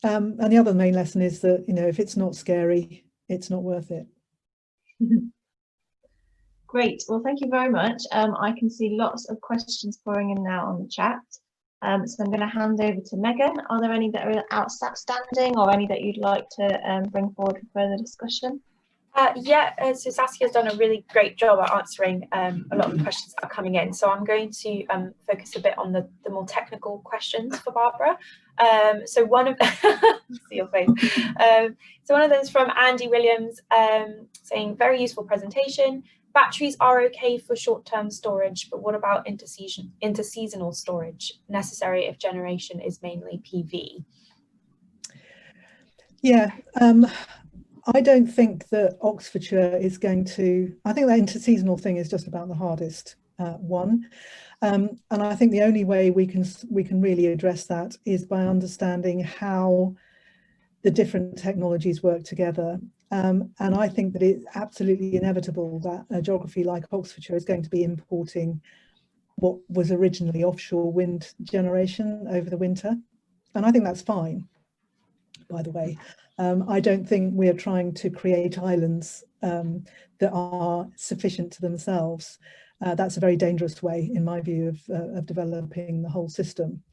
And the other main lesson is that, you know, if it's not scary, it's not worth it. Great. Well, thank you very much. I can see lots of questions pouring in now on the chat. So I'm going to hand over to Megan. Are there any that are outstanding, or any that you'd like to bring forward for further discussion? So Saskia's done a really great job at answering a lot of the questions that are coming in. So I'm going to focus a bit on the more technical questions for Barbara. So one of see your face. So one of them is from Andy Williams, saying very useful presentation. Batteries are okay for short-term storage, but what about interseasonal storage, necessary if generation is mainly PV? Yeah. I don't think that Oxfordshire is going to, I think that interseasonal thing is just about the hardest one. And I think the only way we can really address that is by understanding how the different technologies work together. And I think that it's absolutely inevitable that a geography like Oxfordshire is going to be importing what was originally offshore wind generation over the winter. And I think that's fine, by the way. I don't think we are trying to create islands that are sufficient to themselves. That's a very dangerous way, in my view, of developing the whole system.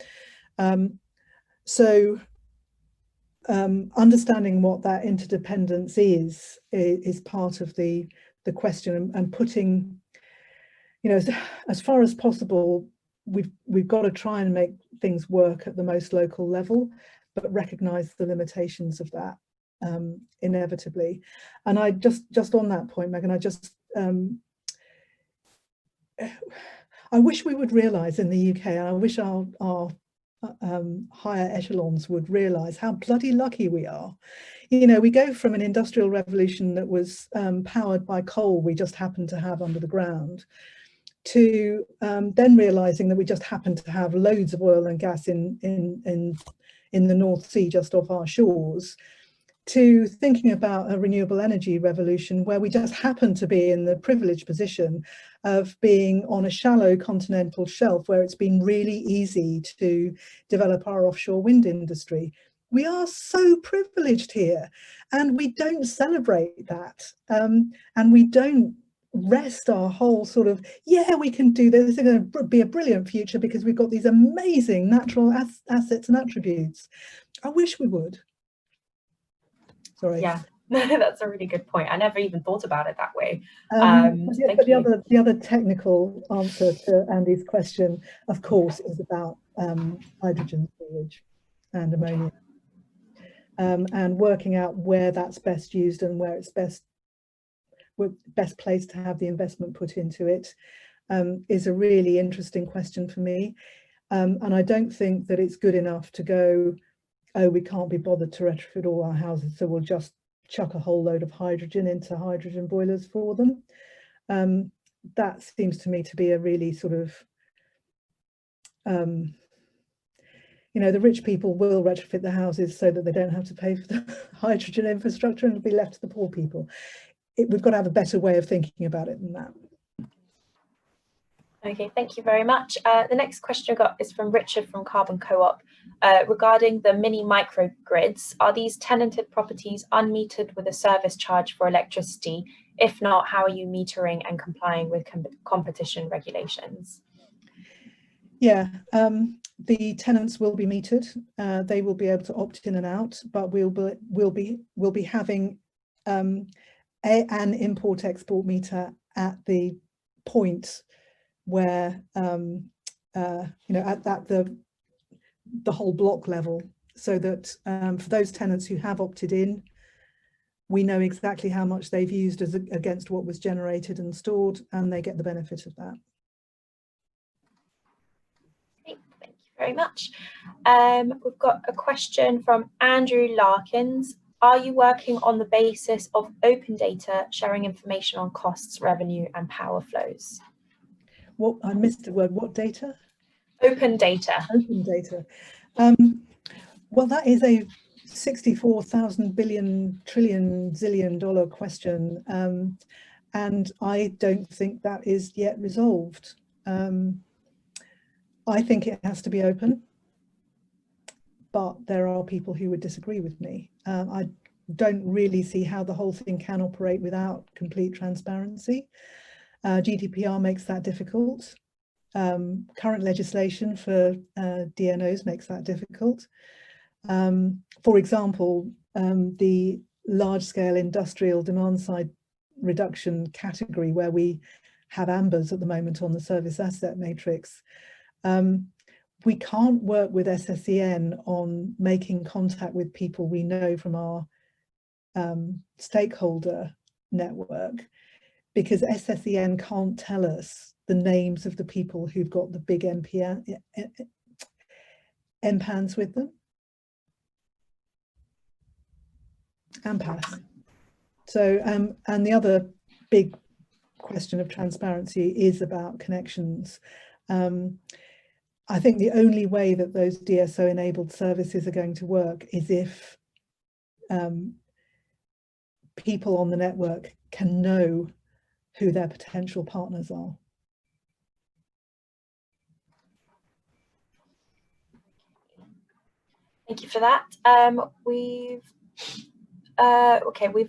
Understanding what that interdependence is part of the question, and putting, you know, as far as possible, we've got to try and make things work at the most local level, but recognise the limitations of that inevitably. And I just on that point, Megan, I wish we would realise in the UK, and I wish our higher echelons would realise how bloody lucky we are. You know, we go from an industrial revolution that was powered by coal we just happened to have under the ground, to then realising that we just happen to have loads of oil and gas in the North Sea just off our shores, to thinking about a renewable energy revolution where we just happen to be in the privileged position of being on a shallow continental shelf where it's been really easy to develop our offshore wind industry. We are so privileged here, and we don't celebrate that, and we don't rest our whole sort of, yeah, we can do this, it's going to be a brilliant future because we've got these amazing natural assets and attributes. I wish we would. Sorry. Yeah, that's a really good point. I never even thought about it that way. But the other technical answer to Andy's question, of course, is about hydrogen storage and ammonia, and working out where that's best used and where it's best placed to have the investment put into it, is a really interesting question for me. And I don't think that it's good enough to go, oh, we can't be bothered to retrofit all our houses, so we'll just chuck a whole load of hydrogen into hydrogen boilers for them. That seems to me to be a really sort of, you know, the rich people will retrofit the houses so that they don't have to pay for the hydrogen infrastructure, and it'll be left to the poor people. We've got to have a better way of thinking about it than that. Okay, thank you very much. The next question I got is from Richard from Carbon Co-op regarding the mini microgrids. Are these tenanted properties unmetered with a service charge for electricity? If not, how are you metering and complying with competition regulations? Yeah, the tenants will be metered. They will be able to opt in and out, but we'll be having an import-export meter at the point where you know, at the whole block level, so that for those tenants who have opted in, we know exactly how much they've used against what was generated and stored, and they get the benefit of that. Okay, thank you very much. We've got a question from Andrew Larkins. Are you working on the basis of open data, sharing information on costs, revenue, and power flows? What, I missed the word, what data? Open data. Open data. Well, that is a 64,000 billion trillion zillion dollar question, and I don't think that is yet resolved. I think it has to be open, but there are people who would disagree with me. I don't really see how the whole thing can operate without complete transparency. GDPR makes that difficult. Current legislation for DNOs makes that difficult. For example, the large-scale industrial demand-side reduction category, where we have ambers at the moment on the service asset matrix, we can't work with SSEN on making contact with people we know from our stakeholder network, because SSEN can't tell us the names of the people who've got the big MPANs with them. AMPAs. So, and the other big question of transparency is about connections. I think the only way that those DSO-enabled services are going to work is if people on the network can know who their potential partners are. Thank you for that. We've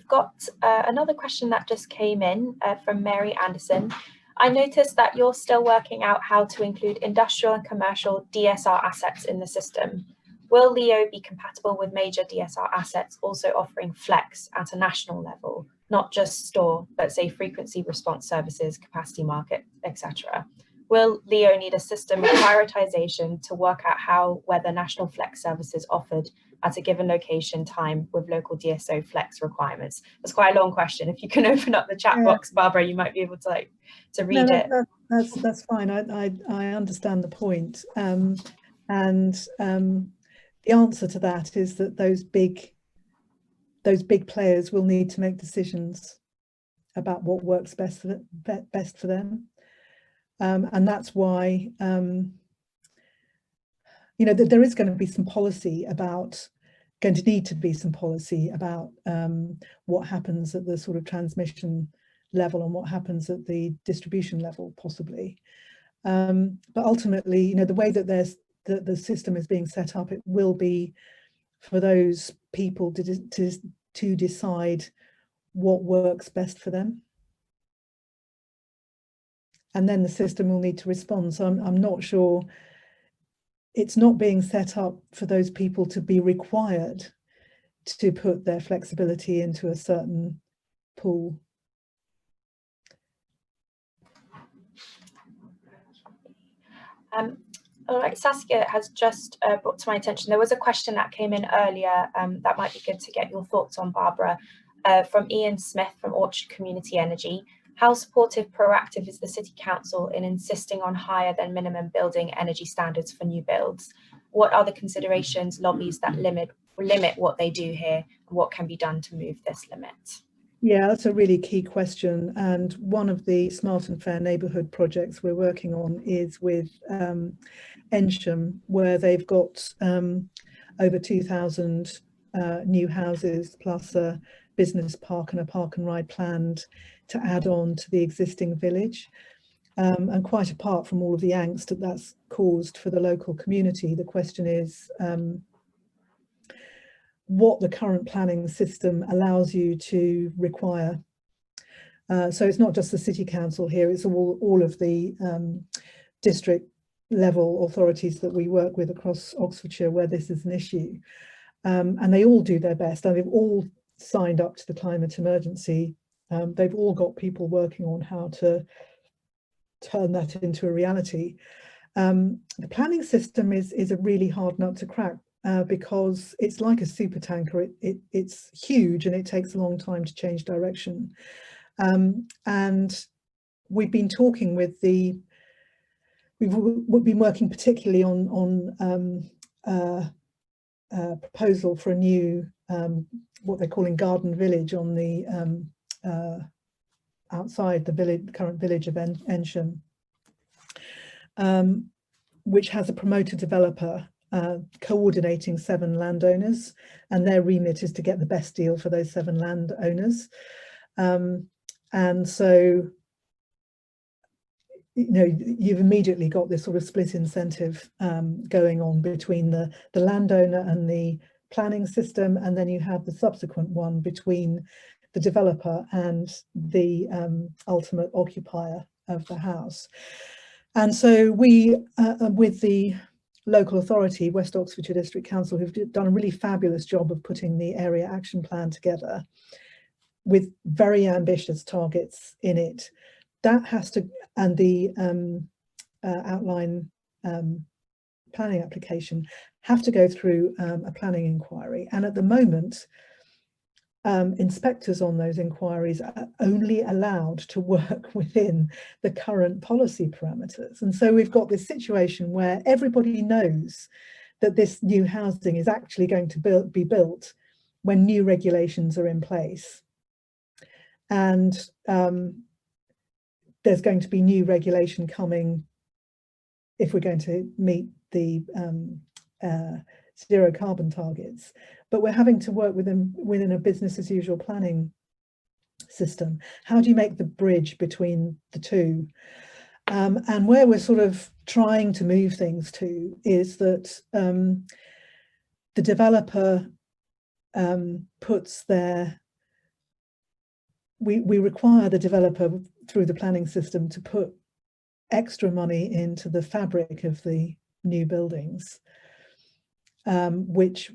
got another question that just came in from Mary Anderson. I noticed that you're still working out how to include industrial and commercial DSR assets in the system. Will Leo be compatible with major DSR assets also offering flex at a national level, not just store, but say frequency response services, capacity market, etc.? Will Leo need a system of prioritization to work out whether national flex services offered at a given location time with local DSO flex requirements? That's quite a long question. If you can open up the chat box, Barbara, you might be able to read it. That's fine. I understand the point. The answer to that is that those big players will need to make decisions about what works best for them. And that's why, you know, there is going to be some policy about, need to be some policy about what happens at the sort of transmission level and what happens at the distribution level, possibly. But ultimately, you know, the way that the system is being set up, it will be for those people to decide what works best for them. And then the system will need to respond. So I'm not sure, it's not being set up for those people to be required to put their flexibility into a certain pool. All right, Saskia has just brought to my attention, there was a question that came in earlier that might be good to get your thoughts on, Barbara, from Ian Smith from Orchard Community Energy. How supportive, proactive is the City Council in insisting on higher than minimum building energy standards for new builds? What are the considerations, lobbies that limit what they do here? What can be done to move this limit? Yeah, that's a really key question. And one of the Smart and Fair Neighbourhood projects we're working on is with Ensham, where they've got over 2,000 new houses plus a business park and a park and ride planned to add on to the existing village. And quite apart from all of the angst that that's caused for the local community, the question is what the current planning system allows you to require. So it's not just the City Council here, it's all of the district level authorities that we work with across Oxfordshire where this is an issue. And they all do their best, and they've all signed up to the climate emergency. They've all got people working on how to turn that into a reality. The planning system is a really hard nut to crack because it's like a super tanker. It's huge and it takes a long time to change direction. And we've been talking with we've been working particularly on a proposal for a new what they're calling garden village on the outside the current village of Ensham, which has a promoted developer coordinating 7 landowners, and their remit is to get the best deal for those 7 landowners. And so, you know, you've immediately got this sort of split incentive going on between the landowner and the planning system, and then you have the subsequent one between the developer and the ultimate occupier of the house. And so we, with the local authority, West Oxfordshire District Council, who've done a really fabulous job of putting the area action plan together with very ambitious targets in it. That has to, and the outline planning application have to go through a planning inquiry. And at the moment, inspectors on those inquiries are only allowed to work within the current policy parameters. And so we've got this situation where everybody knows that this new housing is actually going to be built when new regulations are in place. And there's going to be new regulation coming if we're going to meet the zero carbon targets. But we're having to work within a business as usual planning system. How do you make the bridge between the two? And where we're sort of trying to move things to is that the developer puts their, we require the developer through the planning system to put extra money into the fabric of the new buildings, which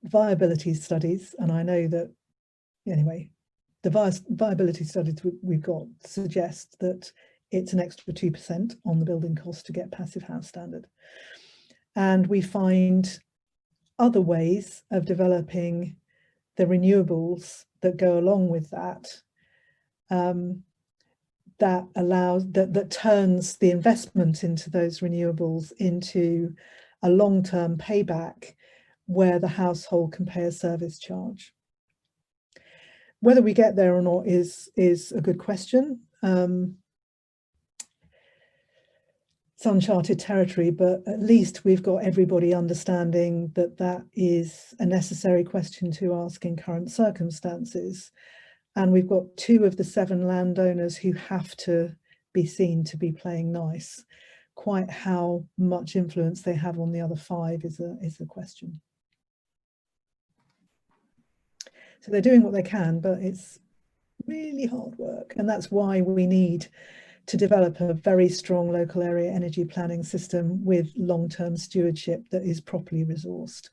viability studies, and I know that anyway, the viability studies we've got suggest that it's an extra 2% on the building cost to get passive house standard. And we find other ways of developing the renewables that go along with that, that turns the investment into those renewables into a long-term payback where the household can pay a service charge. Whether we get there or not is a good question. It's uncharted territory, but at least we've got everybody understanding that that is a necessary question to ask in current circumstances. And we've got 2 of the 7 landowners who have to be seen to be playing nice. Quite how much influence they have on the other 5 is a question. So they're doing what they can, but it's really hard work. And that's why we need to develop a very strong local area energy planning system with long-term stewardship that is properly resourced.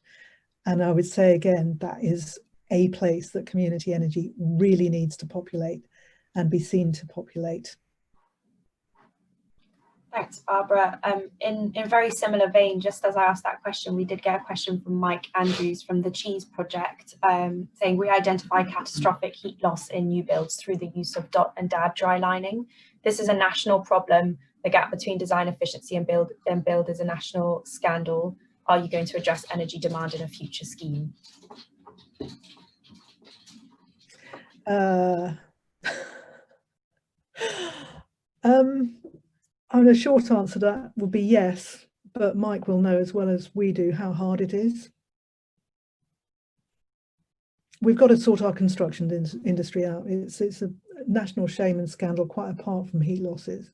And I would say again, that is a place that community energy really needs to populate and be seen to populate. Thanks, Barbara. In very similar vein, just as I asked that question, we did get a question from Mike Andrews from the Cheese Project saying we identify catastrophic heat loss in new builds through the use of dot and dab dry lining. This is a national problem. The gap between design efficiency and build is a national scandal. Are you going to address energy demand in a future scheme? And a short answer to that would be yes, but Mike will know as well as we do how hard it is. We've got to sort our construction industry out. It's national shame and scandal quite apart from heat losses.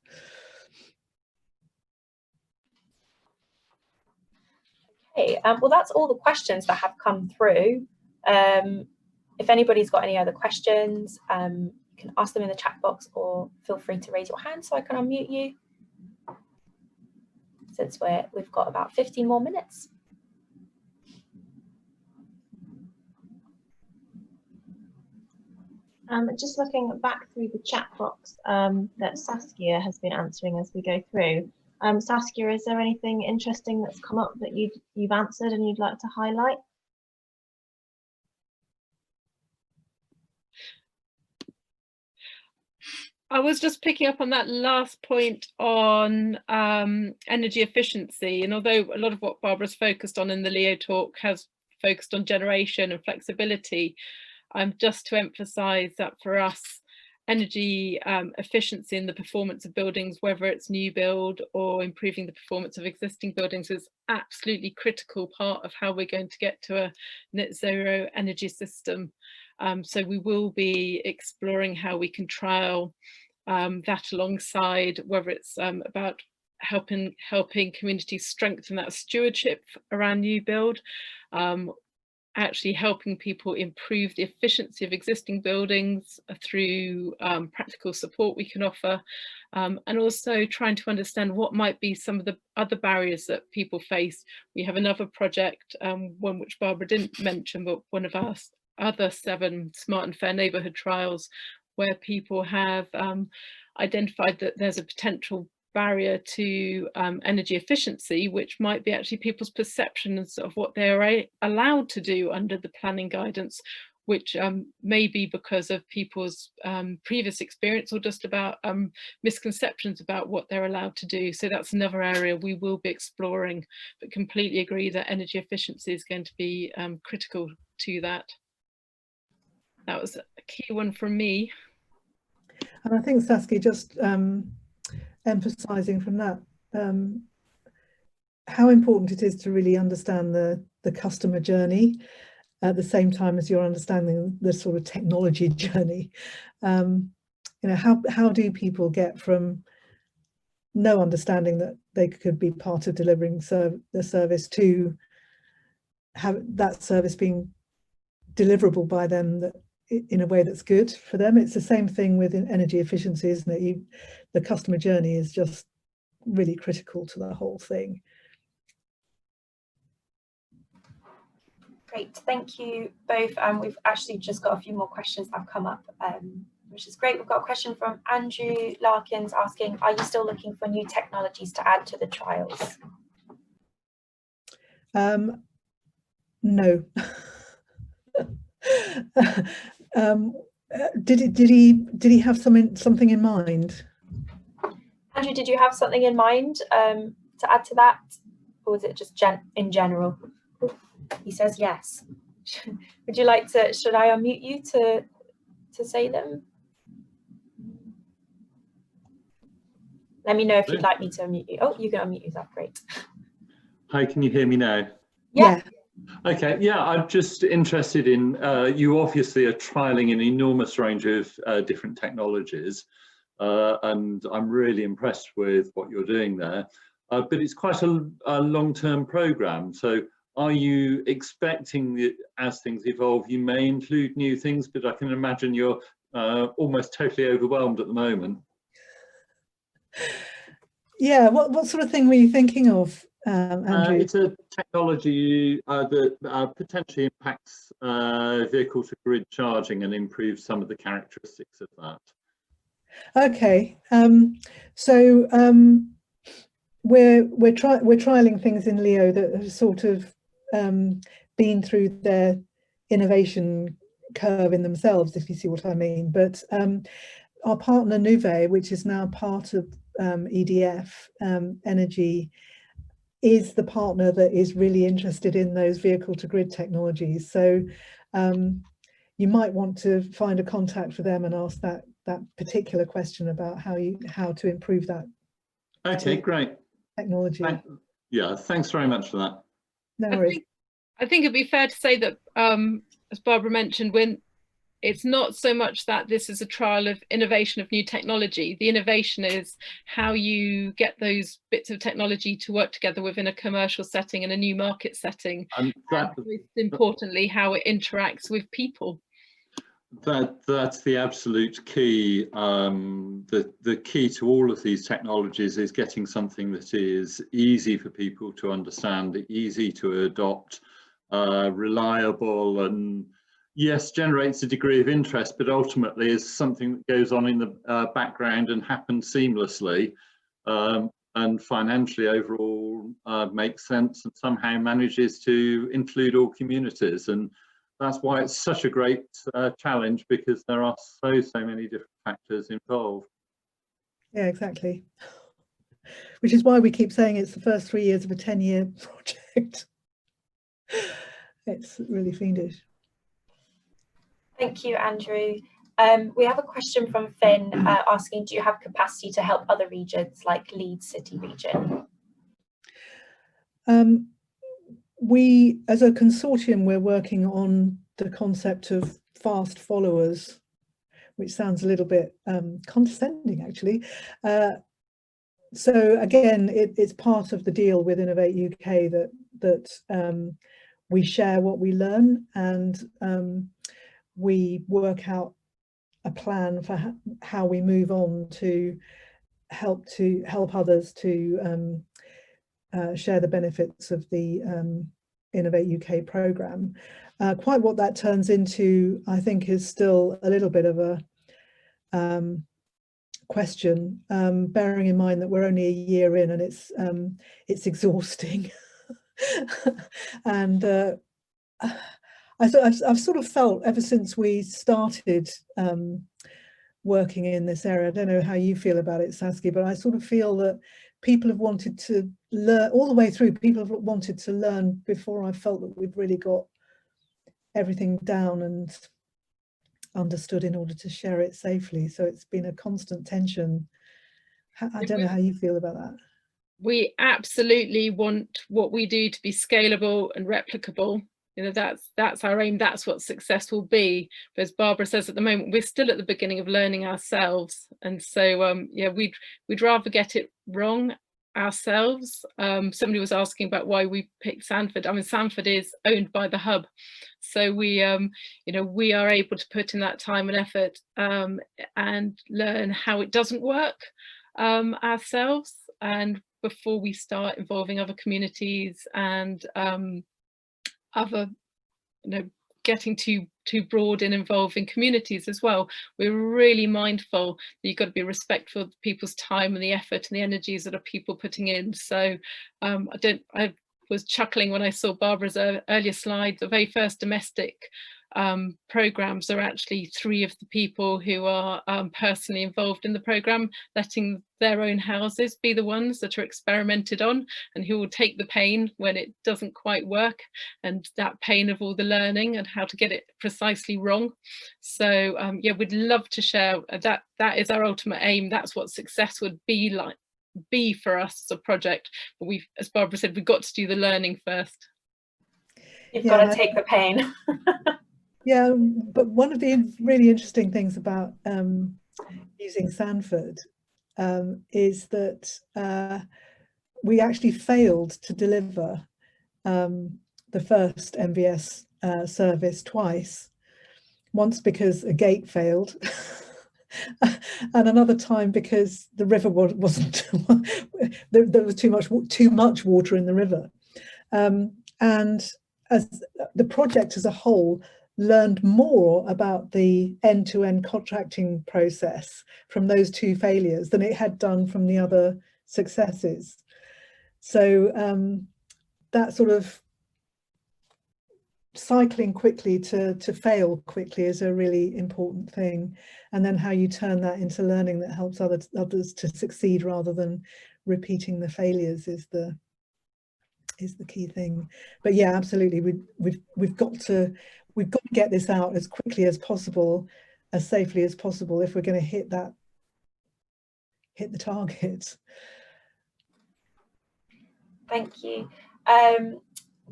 Okay, well, that's all the questions that have come through. If anybody's got any other questions, you can ask them in the chat box or feel free to raise your hand so I can unmute you, since we've got about 15 more minutes. Just looking back through the chat box that Saskia has been answering as we go through. Saskia, is there anything interesting that's come up that you've answered and you'd like to highlight? I was just picking up on that last point on energy efficiency, and although a lot of what Barbara's focused on in the Leo talk has focused on generation and flexibility, just to emphasise that for us, energy efficiency in the performance of buildings, whether it's new build or improving the performance of existing buildings, is absolutely critical part of how we're going to get to a net zero energy system. So we will be exploring how we can trial that alongside, whether it's about helping communities strengthen that stewardship around new build, actually helping people improve the efficiency of existing buildings through practical support we can offer, and also trying to understand what might be some of the other barriers that people face. We have another project, one which Barbara didn't mention, but one of our other 7 smart and fair neighbourhood trials, where people have identified that there's a potential barrier to energy efficiency, which might be actually people's perceptions of what they're allowed to do under the planning guidance, which may be because of people's previous experience or just about misconceptions about what they're allowed to do. So that's another area we will be exploring, but completely agree that energy efficiency is going to be critical to that. That was a key one from me. And I think, Saskia, just emphasising from that how important it is to really understand the customer journey at the same time as you're understanding the sort of technology journey. You know, how do people get from no understanding that they could be part of delivering the service to have that service being deliverable by them that in a way that's good for them? It's the same thing with energy efficiency, isn't it? The customer journey is just really critical to the whole thing. Great, thank you both. We've actually just got a few more questions that have come up, which is great. We've got a question from Andrew Larkins asking, are you still looking for new technologies to add to the trials? No. Did he have something in mind? Andrew, did you have something in mind to add to that, or was it just in general? He says yes. Would you like to? Should I unmute you to say them? Let me know if you'd like me to unmute you. Oh, you can unmute yourself. Great. Hi, can you hear me now? Yeah. Okay, yeah, I'm just interested in, you obviously are trialling an enormous range of different technologies, and I'm really impressed with what you're doing there, but it's quite a long-term program. So are you expecting that as things evolve, you may include new things, but I can imagine you're almost totally overwhelmed at the moment. Yeah, what sort of thing were you thinking of, Andrew? It's a technology that potentially impacts vehicle to grid charging and improves some of the characteristics of that. Okay, so we're trialing things in Leo that have sort of been through their innovation curve in themselves, if you see what I mean. But our partner Nuve, which is now part of EDF Energy, is the partner that is really interested in those vehicle to grid technologies. So you might want to find a contact for them and ask that particular question about how to improve that. Okay, great. Technology. Yeah, thanks very much for that. No worries. I think it'd be fair to say that, as Barbara mentioned, it's not so much that this is a trial of innovation of new technology. The innovation is how you get those bits of technology to work together within a commercial setting and a new market setting, and most importantly how it interacts with people. That's the absolute key. The key to all of these technologies is getting something that is easy for people to understand, easy to adopt, reliable, and yes, generates a degree of interest, but ultimately is something that goes on in the background and happens seamlessly, and financially overall makes sense and somehow manages to include all communities. And that's why it's such a great challenge, because there are so many different factors involved. Yeah, exactly. Which is why we keep saying it's the first 3 years of a 10-year project. It's really fiendish. Thank you, Andrew. We have a question from Finn asking, do you have capacity to help other regions like Leeds City region? We, as a consortium, we're working on the concept of fast followers, which sounds a little bit condescending, actually. So again, it's part of the deal with Innovate UK that we share what we learn, and we work out a plan for how we move on to help others to share the benefits of the Innovate UK programme. Quite what that turns into, I think, is still a little bit of a question, bearing in mind that we're only a year in and it's exhausting. And I've sort of felt ever since we started working in this area, I don't know how you feel about it, Saskia, but I sort of feel that people have wanted to learn all the way through. People have wanted to learn before I felt that we'd really got everything down and understood in order to share it safely. So it's been a constant tension. I don't know how you feel about that. We absolutely want what we do to be scalable and replicable. You know, that's our aim, that's what success will be. But as Barbara says, at the moment we're still at the beginning of learning ourselves, and so yeah, we'd rather get it wrong ourselves. Somebody was asking about why we picked Sanford. I mean, Sanford is owned by the hub, so we you know, we are able to put in that time and effort and learn how it doesn't work ourselves, and before we start involving other communities and other, you know, getting too broad in involving communities as well. We're really mindful that you've got to be respectful of people's time and the effort and the energies that are people putting in. So I was chuckling when I saw Barbara's earlier slide. The very first domestic programs are actually 3 of the people who are personally involved in the program, letting their own houses be the ones that are experimented on, and who will take the pain when it doesn't quite work, and that pain of all the learning and how to get it precisely wrong. So yeah, we'd love to share that. That is our ultimate aim. That's what success would be for us as a project. But we've, as Barbara said, we've got to do the learning first. You've got to take the pain. Yeah, but one of the really interesting things about using Sanford is that we actually failed to deliver the first MVS service twice. Once because a gate failed, and another time because the river wasn't there was too much water in the river, and as the project as a whole learned more about the end-to-end contracting process from those 2 failures than it had done from the other successes. So that sort of cycling quickly to fail quickly is a really important thing, and then how you turn that into learning that helps others to succeed rather than repeating the failures is the key thing. But yeah, absolutely, we've got to get this out as quickly as possible, as safely as possible, if we're going to hit the target. Thank you.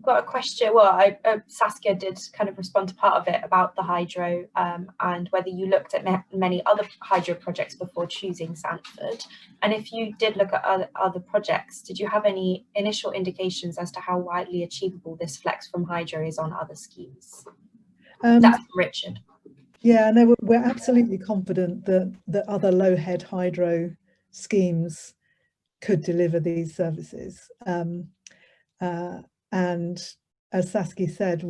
got a question. Well, Saskia did kind of respond to part of it about the hydro and whether you looked at many other hydro projects before choosing Sanford. And if you did look at other projects, did you have any initial indications as to how widely achievable this flex from hydro is on other schemes? That's Richard. Yeah, no, we're absolutely confident that other low head hydro schemes could deliver these services. And as Saskia said,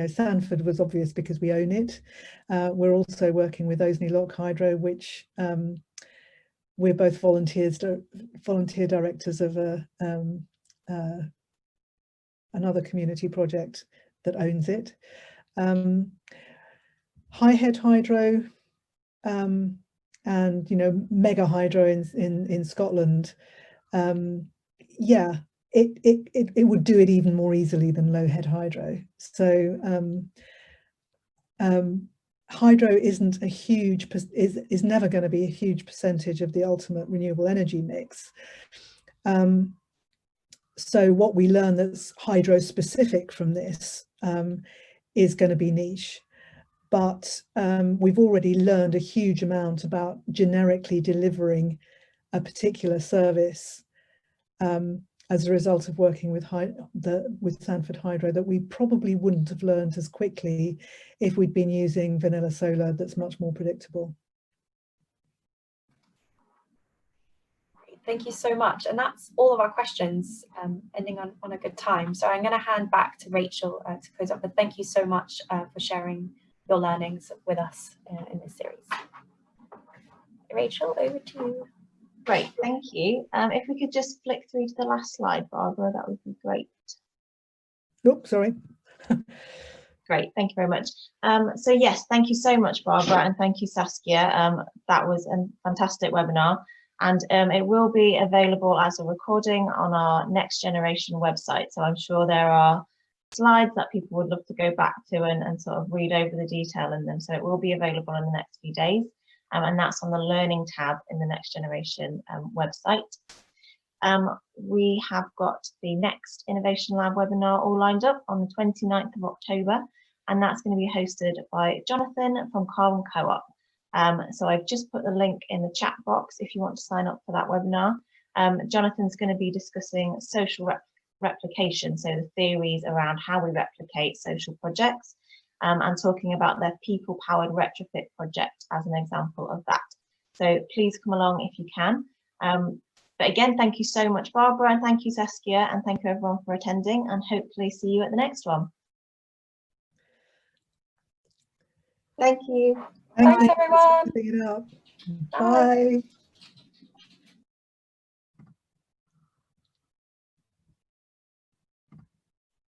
Sanford was obvious because we own it. We're also working with Oseney Lock Hydro, which we're both volunteer directors of another community project that owns it. High head hydro and mega hydro in Scotland, yeah, it would do it even more easily than low head hydro. So hydro isn't a huge is never going to be a huge percentage of the ultimate renewable energy mix. So what we learn that's hydro specific from this is going to be niche. But we've already learned a huge amount about generically delivering a particular service as a result of working with Sanford Hydro that we probably wouldn't have learned as quickly if we'd been using vanilla solar that's much more predictable. Thank you so much. And that's all of our questions, ending on a good time. So I'm going to hand back to Rachel to close up, but thank you so much for sharing your learnings with us in this series. Rachel, over to you. Great, thank you. If we could just flick through to the last slide, Barbara, that would be great. Oops, sorry. Great, thank you very much. So yes, thank you so much, Barbara, and thank you, Saskia. That was a fantastic webinar, and it will be available as a recording on our Next Generation website. So I'm sure there are slides that people would love to go back to and sort of read over the detail in them. So it will be available in the next few days. And that's on the Learning tab in the Next Generation website. We have got the next Innovation Lab webinar all lined up on the 29th of October, and that's going to be hosted by Jonathan from Carbon Co-op. So I've just put the link in the chat box if you want to sign up for that webinar. Jonathan's going to be discussing social replication, so the theories around how we replicate social projects. And talking about their people-powered retrofit project as an example of that. So please come along if you can. But again, thank you so much, Barbara, and thank you, Saskia, and thank you everyone for attending, and hopefully see you at the next one. Thank you. Thanks, everyone. Bye. Bye.